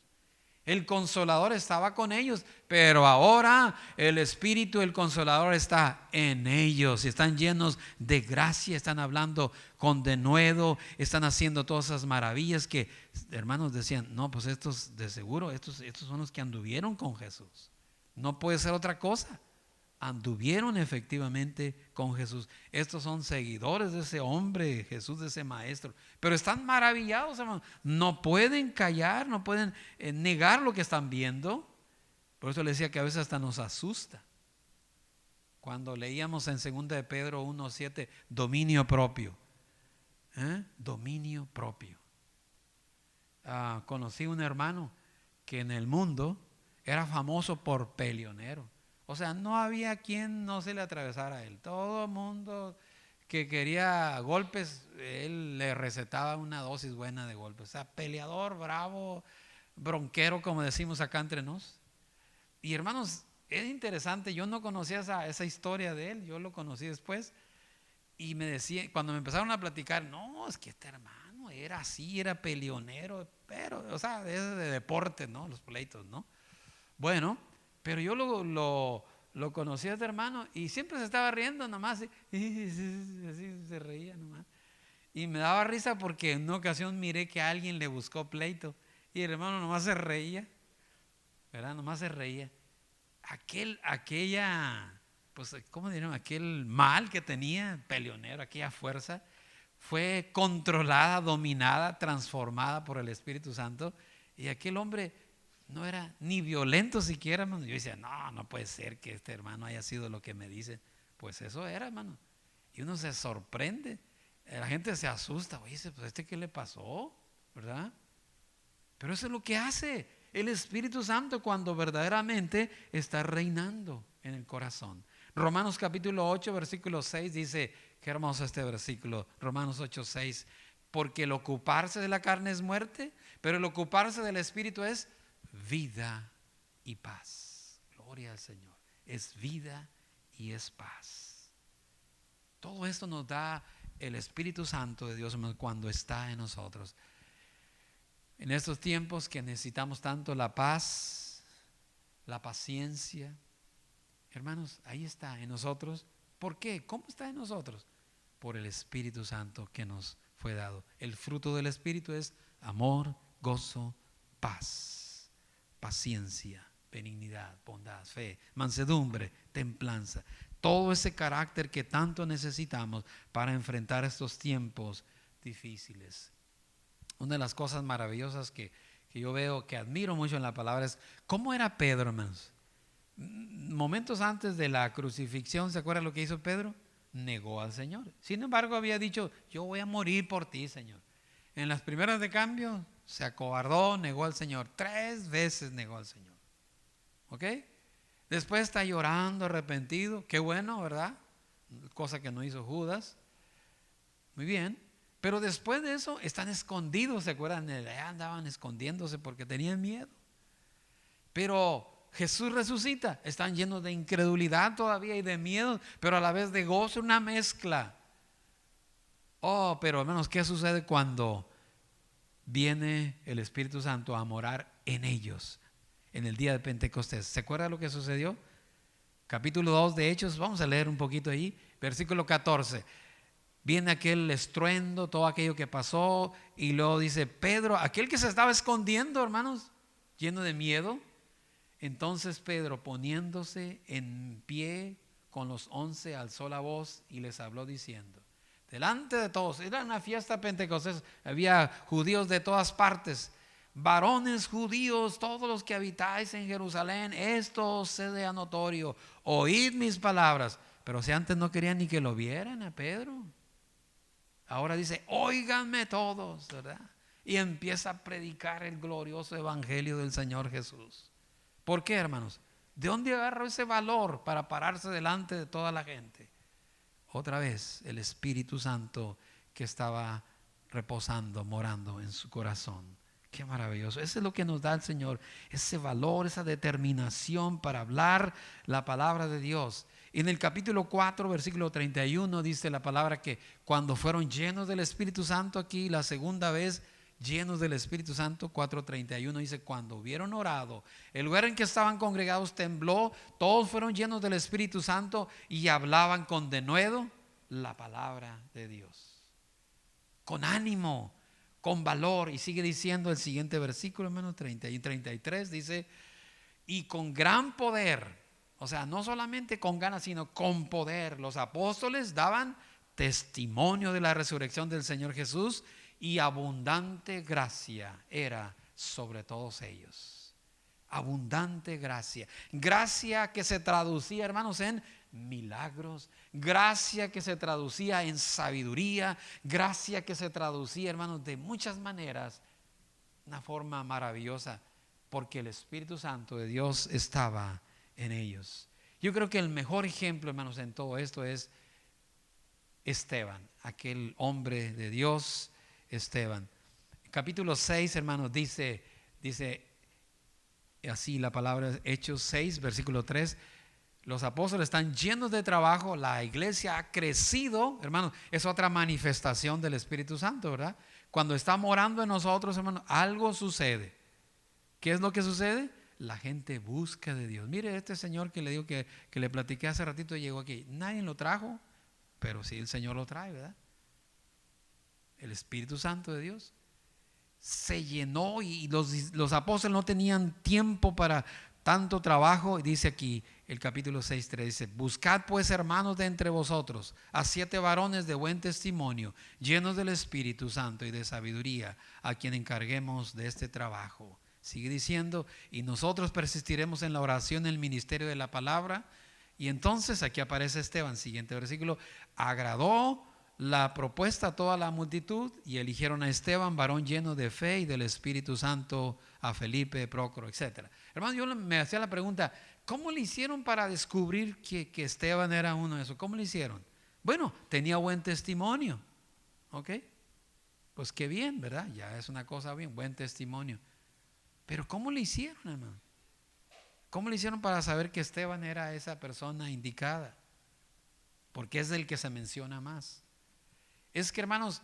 El Consolador estaba con ellos, pero ahora el Espíritu del Consolador está en ellos. Y están llenos de gracia, están hablando con denuedo, están haciendo todas esas maravillas que, hermanos, decían, no, pues estos de seguro, estos son los que anduvieron con Jesús. No puede ser otra cosa. Anduvieron efectivamente con Jesús. Estos son seguidores de ese hombre, Jesús, de ese maestro. Pero están maravillados, hermanos. No pueden callar, no pueden negar lo que están viendo. Por eso le decía que a veces hasta nos asusta. Cuando leíamos en 2 de Pedro 1:7, dominio propio. Dominio propio. Conocí un hermano que en el mundo era famoso por peleonero. O sea, no había quien no se le atravesara a él. Todo el mundo que quería golpes, él le recetaba una dosis buena de golpes. O sea, peleador, bravo, bronquero, como decimos acá entre nos. Y hermanos, es interesante, yo no conocía esa historia de él, yo lo conocí después. Y me decía, cuando me empezaron a platicar, no, es que este hermano era así, era peleonero, pero, o sea, es de deporte, ¿no? Los pleitos, ¿no? Bueno, pero yo lo conocí a este hermano y siempre se estaba riendo nomás, así se reía nomás. Y me daba risa porque en una ocasión miré que a alguien le buscó pleito y el hermano nomás se reía, ¿verdad? Nomás se reía. Pues, ¿cómo diríamos? Aquel mal que tenía, peleonero, aquella fuerza, fue controlada, dominada, transformada por el Espíritu Santo. Y aquel hombre no era ni violento siquiera, hermano. Yo decía, no puede ser que este hermano haya sido lo que me dice. Pues eso era, hermano. Y uno se sorprende. La gente se asusta. Oye, pues ¿qué le pasó? ¿Verdad? Pero eso es lo que hace el Espíritu Santo cuando verdaderamente está reinando en el corazón. Romanos capítulo 8, versículo 6 dice, qué hermoso este versículo, Romanos 8, 6, porque el ocuparse de la carne es muerte, pero el ocuparse del Espíritu es vida y paz. Gloria al Señor. Es vida y es paz. Todo esto nos da el Espíritu Santo de Dios cuando está en nosotros. En estos tiempos que necesitamos tanto la paz, la paciencia, hermanos, ahí está en nosotros. ¿Por qué? ¿Cómo está en nosotros? Por el Espíritu Santo que nos fue dado. El fruto del Espíritu es amor, gozo, paz, paciencia, benignidad, bondad, fe, mansedumbre, templanza. Todo ese carácter que tanto necesitamos para enfrentar estos tiempos difíciles. Una de las cosas maravillosas que yo veo, que admiro mucho en la palabra es cómo era Pedro, hermanos. Momentos antes de la crucifixión, ¿se acuerdan lo que hizo Pedro? Negó al Señor. Sin embargo, había dicho, yo voy a morir por ti, Señor. En las primeras de cambio, se acobardó, negó al Señor. 3 veces negó al Señor. ¿Ok? Después está llorando, arrepentido. Qué bueno, ¿verdad? Cosa que no hizo Judas. Muy bien. Pero después de eso están escondidos, ¿se acuerdan? Allá andaban escondiéndose porque tenían miedo. Pero Jesús resucita, están llenos de incredulidad todavía y de miedo, pero a la vez de gozo, una mezcla. Oh, pero hermanos, ¿qué sucede cuando viene el Espíritu Santo a morar en ellos en el día de Pentecostés? ¿Se acuerda lo que sucedió? Capítulo 2 de Hechos, vamos a leer un poquito ahí, versículo 14. Viene aquel estruendo, todo aquello que pasó, y luego dice Pedro, aquel que se estaba escondiendo, hermanos, lleno de miedo. Entonces Pedro, poniéndose en pie con los 11, alzó la voz y les habló diciendo, delante de todos, era una fiesta pentecostés, había judíos de todas partes, varones judíos, todos los que habitáis en Jerusalén, esto sea notorio, oíd mis palabras. Pero si antes no querían ni que lo vieran a Pedro, ahora dice, óiganme todos, ¿verdad? Y empieza a predicar el glorioso evangelio del Señor Jesús. ¿Por qué, hermanos? ¿De dónde agarró ese valor para pararse delante de toda la gente? Otra vez, el Espíritu Santo que estaba reposando, morando en su corazón. Qué maravilloso. Eso es lo que nos da el Señor, ese valor, esa determinación para hablar la palabra de Dios. En el capítulo 4, versículo 31 dice la palabra que cuando fueron llenos del Espíritu Santo, aquí la segunda vez llenos del Espíritu Santo, 4:31 dice, cuando hubieron orado, el lugar en que estaban congregados tembló, todos fueron llenos del Espíritu Santo y hablaban con denuedo la palabra de Dios. Con ánimo, con valor. Y sigue diciendo el siguiente versículo, hermanos, 30 y 33, dice, y con gran poder, o sea, no solamente con ganas, sino con poder, los apóstoles daban testimonio de la resurrección del Señor Jesús, y abundante gracia era sobre todos ellos. Abundante gracia. Gracia que se traducía, hermanos, en milagros. Gracia que se traducía en sabiduría. Gracia que se traducía, hermanos, de muchas maneras. Una forma maravillosa, porque el Espíritu Santo de Dios estaba en ellos. Yo creo que el mejor ejemplo, hermanos, en todo esto es Esteban, aquel hombre de Dios, Esteban. Capítulo 6, hermanos, dice así la palabra, Hechos 6, versículo 3. Los apóstoles están llenos de trabajo, la iglesia ha crecido, hermanos. Es otra manifestación del Espíritu Santo, ¿verdad? Cuando está morando en nosotros, hermanos, algo sucede. ¿Qué es lo que sucede? La gente busca de Dios. Mire, este señor que le digo que le platiqué hace ratito, llegó aquí. Nadie lo trajo, pero sí el Señor lo trae, ¿verdad? El Espíritu Santo de Dios se llenó, y los apóstoles no tenían tiempo para tanto trabajo. Y dice aquí el capítulo 6:3, dice, buscad pues, hermanos, de entre vosotros a 7 varones de buen testimonio, llenos del Espíritu Santo y de sabiduría, a quien encarguemos de este trabajo. Sigue diciendo, y nosotros persistiremos en la oración, en el ministerio de la palabra. Y entonces aquí aparece Esteban, siguiente versículo, agradó la propuesta a toda la multitud y eligieron a Esteban, varón lleno de fe y del Espíritu Santo, a Felipe, Prócoro, etc. Hermano, yo me hacía la pregunta, ¿cómo le hicieron para descubrir que Esteban era uno de esos? ¿Cómo le hicieron? Bueno, tenía buen testimonio, ¿ok? Pues qué bien, ¿verdad? Ya es una cosa bien, buen testimonio. Pero ¿cómo le hicieron, hermano? ¿Cómo le hicieron para saber que Esteban era esa persona indicada? Porque es el que se menciona más. Es que, hermanos,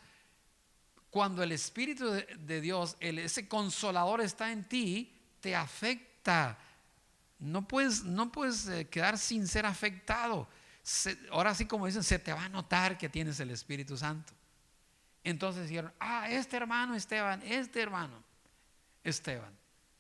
cuando el Espíritu de Dios, ese consolador está en ti, te afecta. No puedes quedar sin ser afectado. Ahora sí, como dicen, se te va a notar que tienes el Espíritu Santo. Entonces dijeron, este hermano Esteban,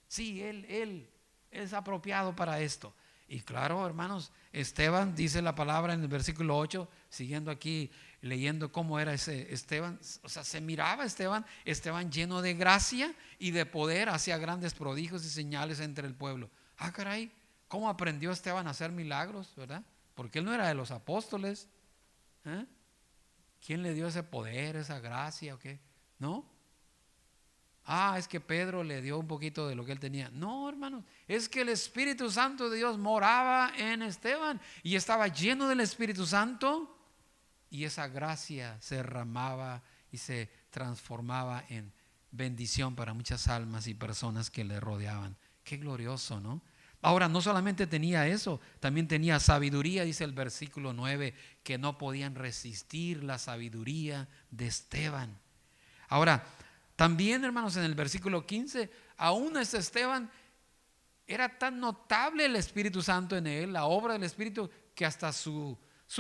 sí, él es apropiado para esto. Y claro, hermanos, Esteban, dice la palabra en el versículo 8, siguiendo aquí leyendo cómo era ese Esteban, o sea, se miraba Esteban lleno de gracia y de poder, hacía grandes prodigios y señales entre el pueblo. Caray, ¿cómo aprendió Esteban a hacer milagros, verdad? Porque él no era de los apóstoles. ¿Quién le dio ese poder, esa gracia o qué? ¿No? Es que Pedro le dio un poquito de lo que él tenía. No, hermanos, es que el Espíritu Santo de Dios moraba en Esteban y estaba lleno del Espíritu Santo, y esa gracia se derramaba y se transformaba en bendición para muchas almas y personas que le rodeaban. Qué glorioso, ¿no? Ahora, no solamente tenía eso, también tenía sabiduría. Dice el versículo 9 que no podían resistir la sabiduría de Esteban. Ahora, también, hermanos, en el versículo 15, aún este Esteban, era tan notable el Espíritu Santo en él, la obra del Espíritu, que hasta su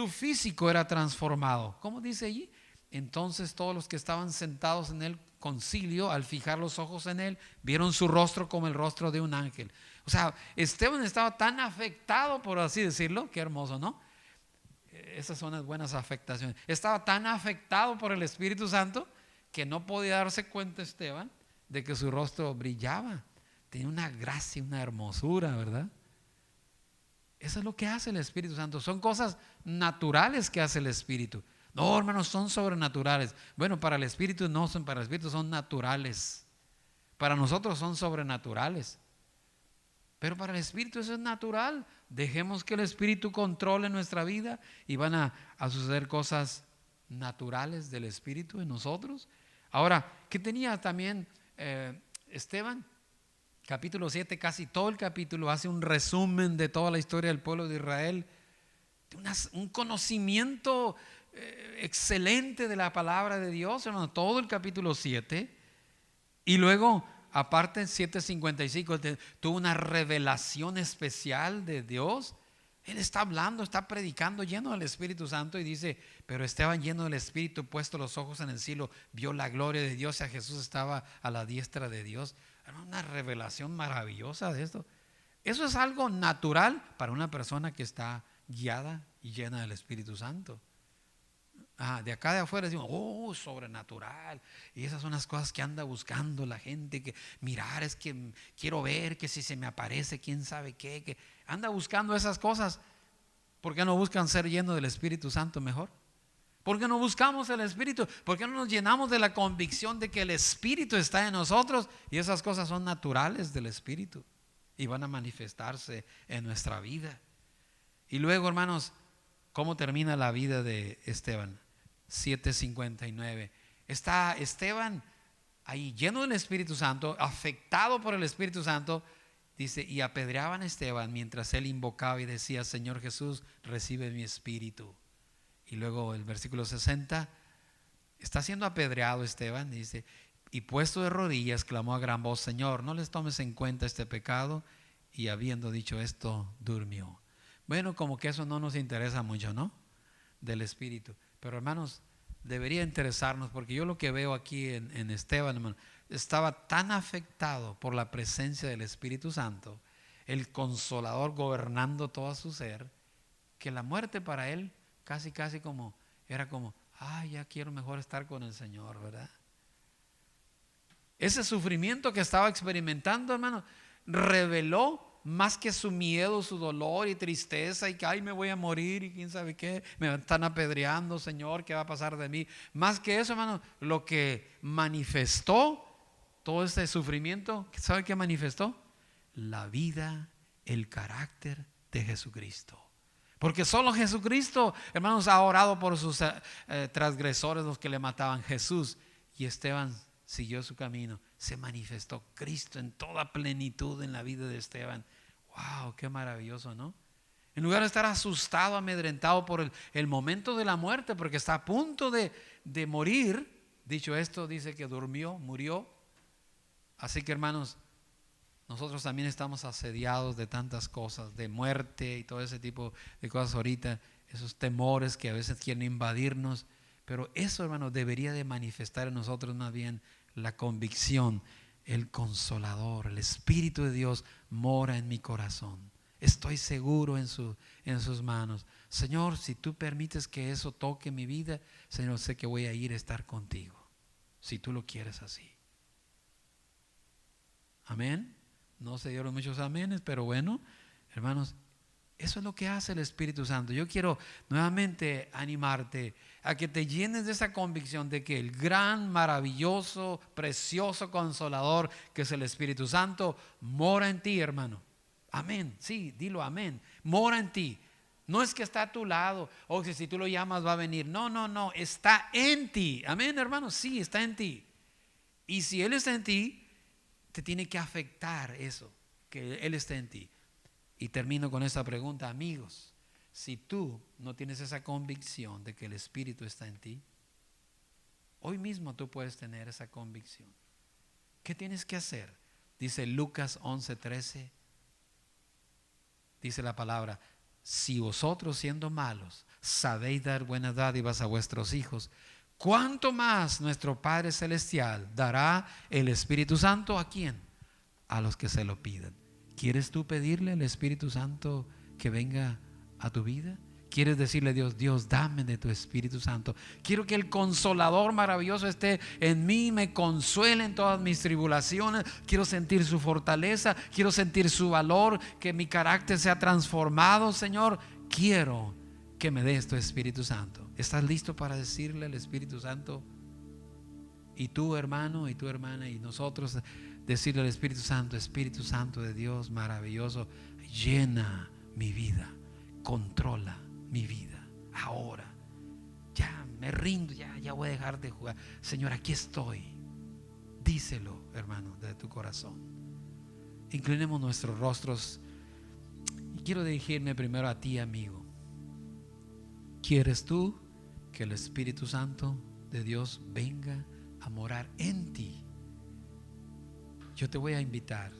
físico era transformado. ¿Cómo dice allí? Entonces todos los que estaban sentados en el concilio, al fijar los ojos en él, vieron su rostro como el rostro de un ángel. O sea, Esteban estaba tan afectado, por así decirlo. Qué hermoso, ¿no? Esas son las buenas afectaciones. Estaba tan afectado por el Espíritu Santo que no podía darse cuenta Esteban de que su rostro brillaba. Tenía una gracia, una hermosura, ¿verdad? Eso es lo que hace el Espíritu Santo. Son cosas naturales que hace el Espíritu. No, hermanos, son sobrenaturales. Bueno, para el Espíritu no son, para el Espíritu son naturales. Para nosotros son sobrenaturales. Pero para el Espíritu eso es natural. Dejemos que el Espíritu controle nuestra vida y van a suceder cosas naturales del Espíritu en nosotros. Ahora, ¿qué tenía también Esteban, capítulo 7, casi todo el capítulo hace un resumen de toda la historia del pueblo de Israel, un conocimiento excelente de la palabra de Dios, hermano, todo el capítulo 7. Y luego, aparte, 7:55, tuvo una revelación especial de Dios. Él está hablando, está predicando, lleno del Espíritu Santo, y dice: pero Esteban, lleno del Espíritu, puesto los ojos en el cielo, vio la gloria de Dios, y a Jesús estaba a la diestra de Dios. Una revelación maravillosa de esto. Eso es algo natural para una persona que está guiada y llena del Espíritu Santo. De acá de afuera decimos: oh, sobrenatural. Y esas son las cosas que anda buscando la gente, que mirar, es que quiero ver, que si se me aparece quién sabe qué, que anda buscando esas cosas. ¿Por qué no buscan ser llenos del Espíritu Santo mejor? ¿Por qué no buscamos el Espíritu? ¿Por qué no nos llenamos de la convicción de que el Espíritu está en nosotros? Y esas cosas son naturales del Espíritu y van a manifestarse en nuestra vida. Y luego, hermanos, ¿cómo termina la vida de Esteban? 7:59. Está Esteban ahí lleno del Espíritu Santo, afectado por el Espíritu Santo. Dice: y apedreaban a Esteban mientras él invocaba y decía: Señor Jesús, recibe mi espíritu. Y luego el versículo 60, está siendo apedreado Esteban, dice: y puesto de rodillas clamó a gran voz: Señor, no les tomes en cuenta este pecado. Y habiendo dicho esto, durmió. Bueno, como que eso no nos interesa mucho, ¿no? Del Espíritu. Pero, hermanos, debería interesarnos, porque yo lo que veo aquí en Esteban, hermano, estaba tan afectado por la presencia del Espíritu Santo, el Consolador gobernando todo su ser, que la muerte para él casi como era como: ya quiero mejor estar con el Señor, ¿verdad? Ese sufrimiento que estaba experimentando, hermano, reveló más que su miedo, su dolor y tristeza, y que me voy a morir y quién sabe qué, me están apedreando, Señor, ¿qué va a pasar de mí? Más que eso, hermano, lo que manifestó todo este sufrimiento, ¿sabe qué manifestó? La vida, el carácter de Jesucristo. Porque solo Jesucristo, hermanos, ha orado por sus transgresores, los que le mataban. Jesús, y Esteban siguió su camino. Se manifestó Cristo en toda plenitud en la vida de Esteban. Wow, qué maravilloso, ¿no? En lugar de estar asustado, amedrentado por el momento de la muerte, porque está a punto de morir. Dicho esto, dice que durmió, murió. Así que, hermanos, nosotros también estamos asediados de tantas cosas, de muerte y todo ese tipo de cosas ahorita, esos temores que a veces quieren invadirnos. Pero eso, hermanos, debería de manifestar en nosotros más bien la convicción: el Consolador, el Espíritu de Dios mora en mi corazón. Estoy seguro en sus manos. Señor, si tú permites que eso toque mi vida, Señor, sé que voy a ir a estar contigo, si tú lo quieres así. Amén. No se dieron muchos amenes, pero bueno, hermanos, eso es lo que hace el Espíritu Santo. Yo quiero nuevamente animarte a que te llenes de esa convicción de que el gran, maravilloso, precioso Consolador, que es el Espíritu Santo, mora en ti, hermano. Amén. Sí, dilo amén. Mora en ti. No es que está a tu lado, o que si tú lo llamas va a venir. No, está en ti. Amén, hermano. Sí, está en ti. Y si Él está en ti, te tiene que afectar eso, que Él esté en ti. Y termino con esta pregunta: amigos, si tú no tienes esa convicción de que el Espíritu está en ti, hoy mismo tú puedes tener esa convicción. ¿Qué tienes que hacer? Dice Lucas 11:13, dice la palabra: si vosotros, siendo malos, sabéis dar buenas dádivas a vuestros hijos, ¿cuánto más nuestro Padre Celestial dará el Espíritu Santo? ¿A quién? A los que se lo pidan. ¿Quieres tú pedirle al Espíritu Santo que venga a tu vida? ¿Quieres decirle a Dios: Dios, dame de tu Espíritu Santo? Quiero que el Consolador maravilloso esté en mí, me consuele en todas mis tribulaciones. Quiero sentir su fortaleza, quiero sentir su valor, que mi carácter sea transformado, Señor. Quiero que me des tu Espíritu Santo. ¿Estás listo para decirle al Espíritu Santo? Y tú, hermano, y tu hermana, y nosotros decirle al Espíritu Santo de Dios maravilloso, llena mi vida, controla mi vida. Ahora ya me rindo, ya voy a dejar de jugar. Señor, aquí estoy. Díselo, hermano, de tu corazón. Inclinemos nuestros rostros y quiero dirigirme primero a ti, amigo. ¿Quieres tú que el Espíritu Santo de Dios venga a morar en ti? Yo te voy a invitar,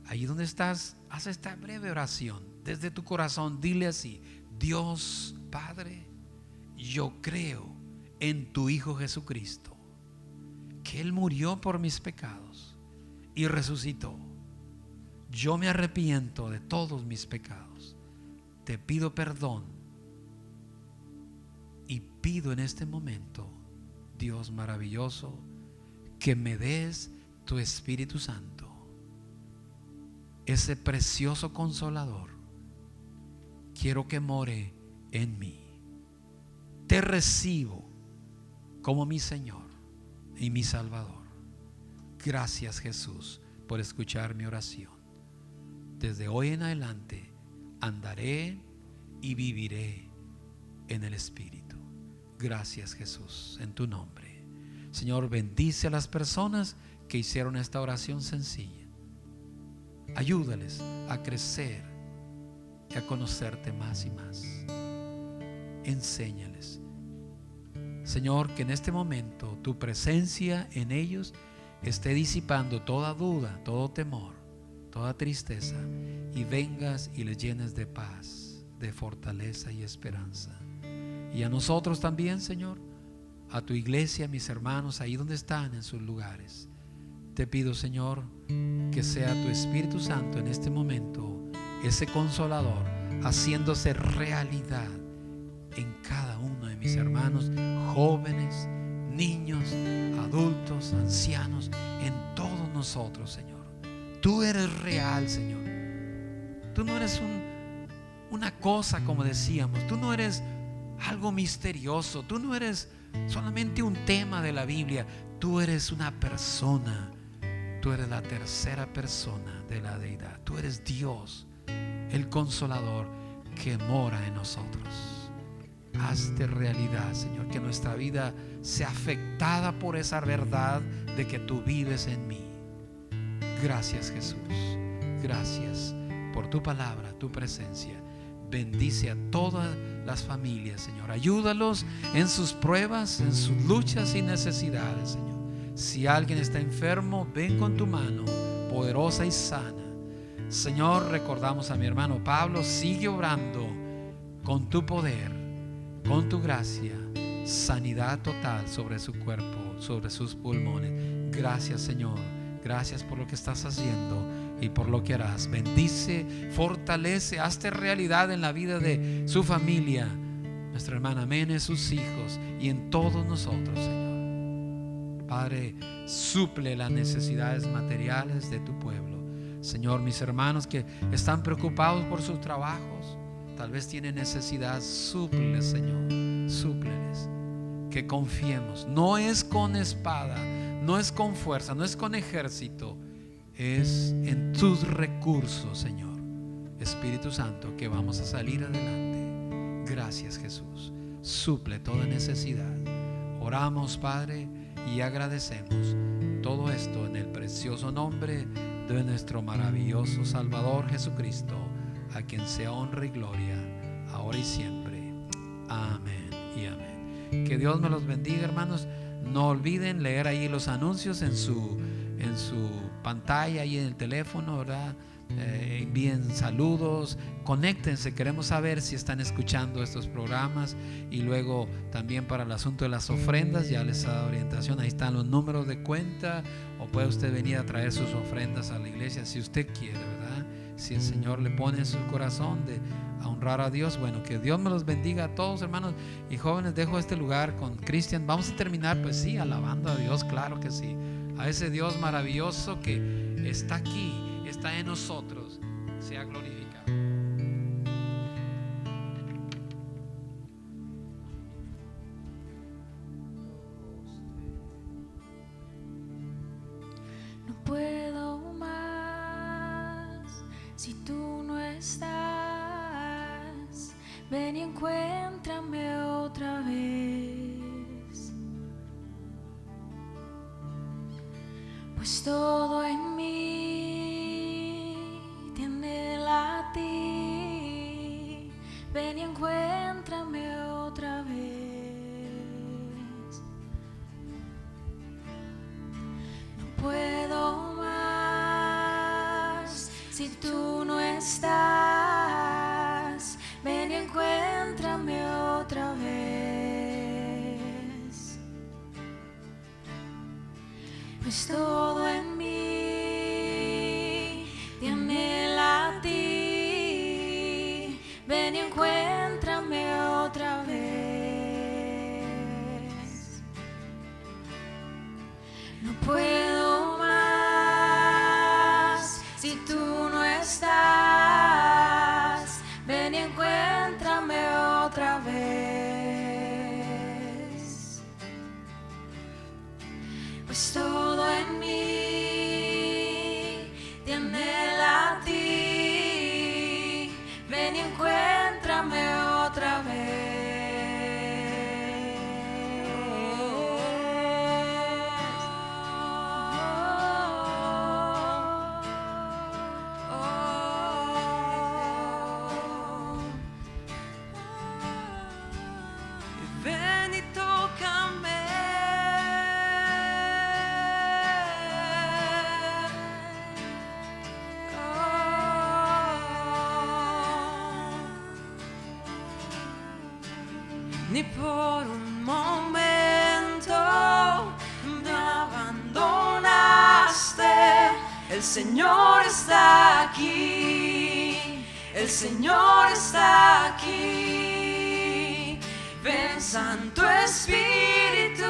ahí donde estás, haz esta breve oración desde tu corazón. Dile así: Dios Padre, yo creo en tu Hijo Jesucristo, que Él murió por mis pecados y resucitó. Yo me arrepiento de todos mis pecados. Te pido perdón y pido en este momento, Dios maravilloso, que me des tu Espíritu Santo, ese precioso consolador. Quiero que more en mí. Te recibo como mi Señor y mi Salvador. Gracias, Jesús, por escuchar mi oración. Desde hoy en adelante andaré y viviré en el Espíritu. Gracias, Jesús, en tu nombre. Señor, bendice a las personas que hicieron esta oración sencilla. Ayúdales a crecer y a conocerte más y más. Enséñales, Señor, que en este momento tu presencia en ellos esté disipando toda duda, todo temor, toda tristeza, y vengas y les llenes de paz, de fortaleza y esperanza. Y a nosotros también, Señor, a tu iglesia, mis hermanos, ahí donde están en sus lugares, te pido, Señor, que sea tu Espíritu Santo en este momento ese consolador, haciéndose realidad en cada uno de mis hermanos, jóvenes, niños, adultos, ancianos, en todos nosotros, Señor. Tú eres real, Señor. Tú no eres una cosa, como decíamos. Tú no eres algo misterioso. Tú no eres solamente un tema de la Biblia. Tú eres una persona. Tú eres la tercera persona de la deidad. Tú eres Dios, el consolador que mora en nosotros. Hazte realidad, Señor, que nuestra vida sea afectada por esa verdad de que tú vives en mí. Gracias, Jesús. Gracias por tu palabra, tu presencia. Bendice a todas las familias, Señor. Ayúdalos en sus pruebas, en sus luchas y necesidades, Señor. Si alguien está enfermo, ven con tu mano poderosa y sana. Señor, recordamos a mi hermano Pablo. Sigue obrando con tu poder, con tu gracia, sanidad total sobre su cuerpo, sobre sus pulmones. Gracias, Señor. Gracias por lo que estás haciendo y por lo que harás. Bendice, fortalece, hazte realidad en la vida de su familia, nuestra hermana Mene, sus hijos y en todos nosotros, Señor. Padre, suple las necesidades materiales de tu pueblo. Señor, mis hermanos que están preocupados por sus trabajos, tal vez tienen necesidad, súpleles, Señor, súpleles. Que confiemos, no es con espada, no es con fuerza, no es con ejército, es en tus recursos, Señor, Espíritu Santo, que vamos a salir adelante. Gracias, Jesús. Suple toda necesidad. Oramos, Padre, y agradecemos todo esto en el precioso nombre de nuestro maravilloso Salvador Jesucristo, a quien sea honra y gloria, ahora y siempre. Amén y amén. Que Dios me los bendiga, hermanos. No olviden leer ahí los anuncios en su pantalla, ahí en el teléfono, ¿verdad? Envíen saludos, conéctense, queremos saber si están escuchando estos programas. Y luego también para el asunto de las ofrendas, ya les he dado orientación, ahí están los números de cuenta, o puede usted venir a traer sus ofrendas a la iglesia si usted quiere, ¿verdad? Si el Señor le pone en su corazón a honrar a Dios. Bueno, que Dios me los bendiga a todos, hermanos y jóvenes. Dejo este lugar con Cristian. Vamos a terminar, pues sí, alabando a Dios, claro que sí, a ese Dios maravilloso que está aquí, está en nosotros. Sea glorificado. No puedo más si tú no estás. Ven y encuéntrame otra vez. pues todo en mí te anhela a ti. Ven y encuéntrame otra vez. No puedo más si tú no estás. Ven y encuéntrame otra vez, pues todo en mí te anhela a ti. Ven y encuéntrame otra vez. No puedo más si tú no estás. Ven y encuéntrame otra vez, pues todo en mí te anhela a ti. Ven y encuéntrame otra vez. Ven y tócame. Ni por un momento me abandonaste. El Señor está aquí. El Señor está aquí. Ven, Santo Espíritu,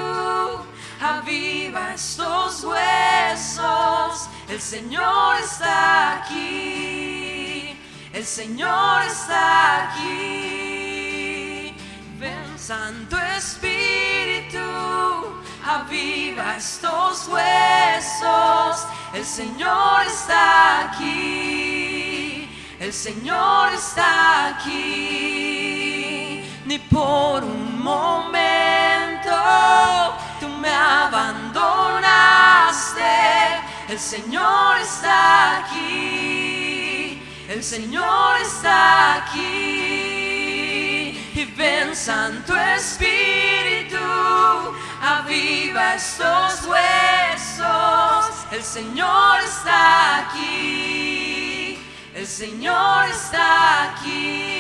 aviva estos huesos. El Señor está aquí. El Señor está aquí. Ven, Santo Espíritu, aviva estos huesos. El Señor está aquí. El Señor está aquí. Ni por un momento tú me abandonaste. El Señor está aquí. El Señor está aquí. Y ven, Santo Espíritu, aviva estos huesos. El Señor está aquí. El Señor está aquí.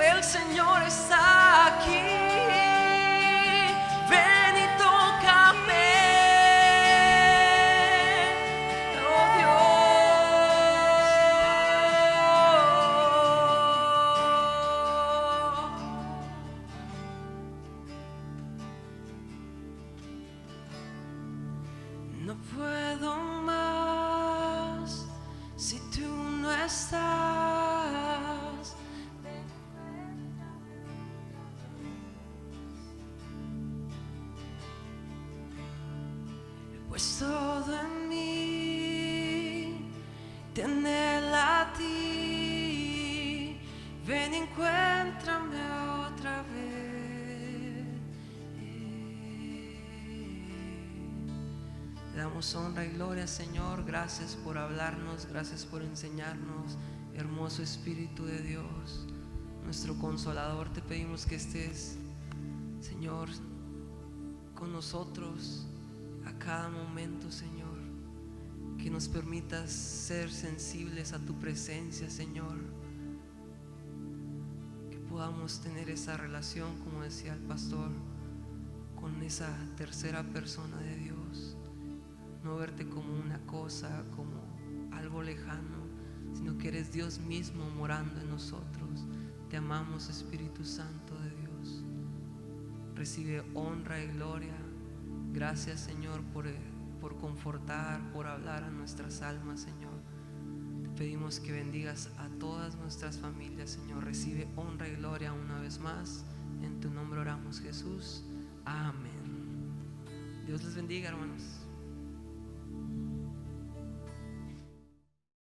El Señor está aquí. Ven y tócame. Oh Dios. No puedo más si tú no estás. Pues todo en mí te anhela a ti. Ven y encuéntrame otra vez. Te damos honra y gloria, Señor. Gracias por hablarnos, gracias por enseñarnos. Hermoso Espíritu de Dios, nuestro Consolador, te pedimos que estés, Señor, con nosotros a cada momento, Señor, que nos permitas ser sensibles a tu presencia, Señor, que podamos tener esa relación, como decía el pastor, con esa tercera persona de Dios, no verte como una cosa, como algo lejano, sino que eres Dios mismo morando en nosotros. Te amamos, Espíritu Santo de Dios. Recibe honra y gloria. Gracias, Señor, por confortar, por hablar a nuestras almas, Señor. Te pedimos que bendigas a todas nuestras familias, Señor. Recibe honra y gloria una vez más. En tu nombre oramos, Jesús. Amén. Dios les bendiga, hermanos.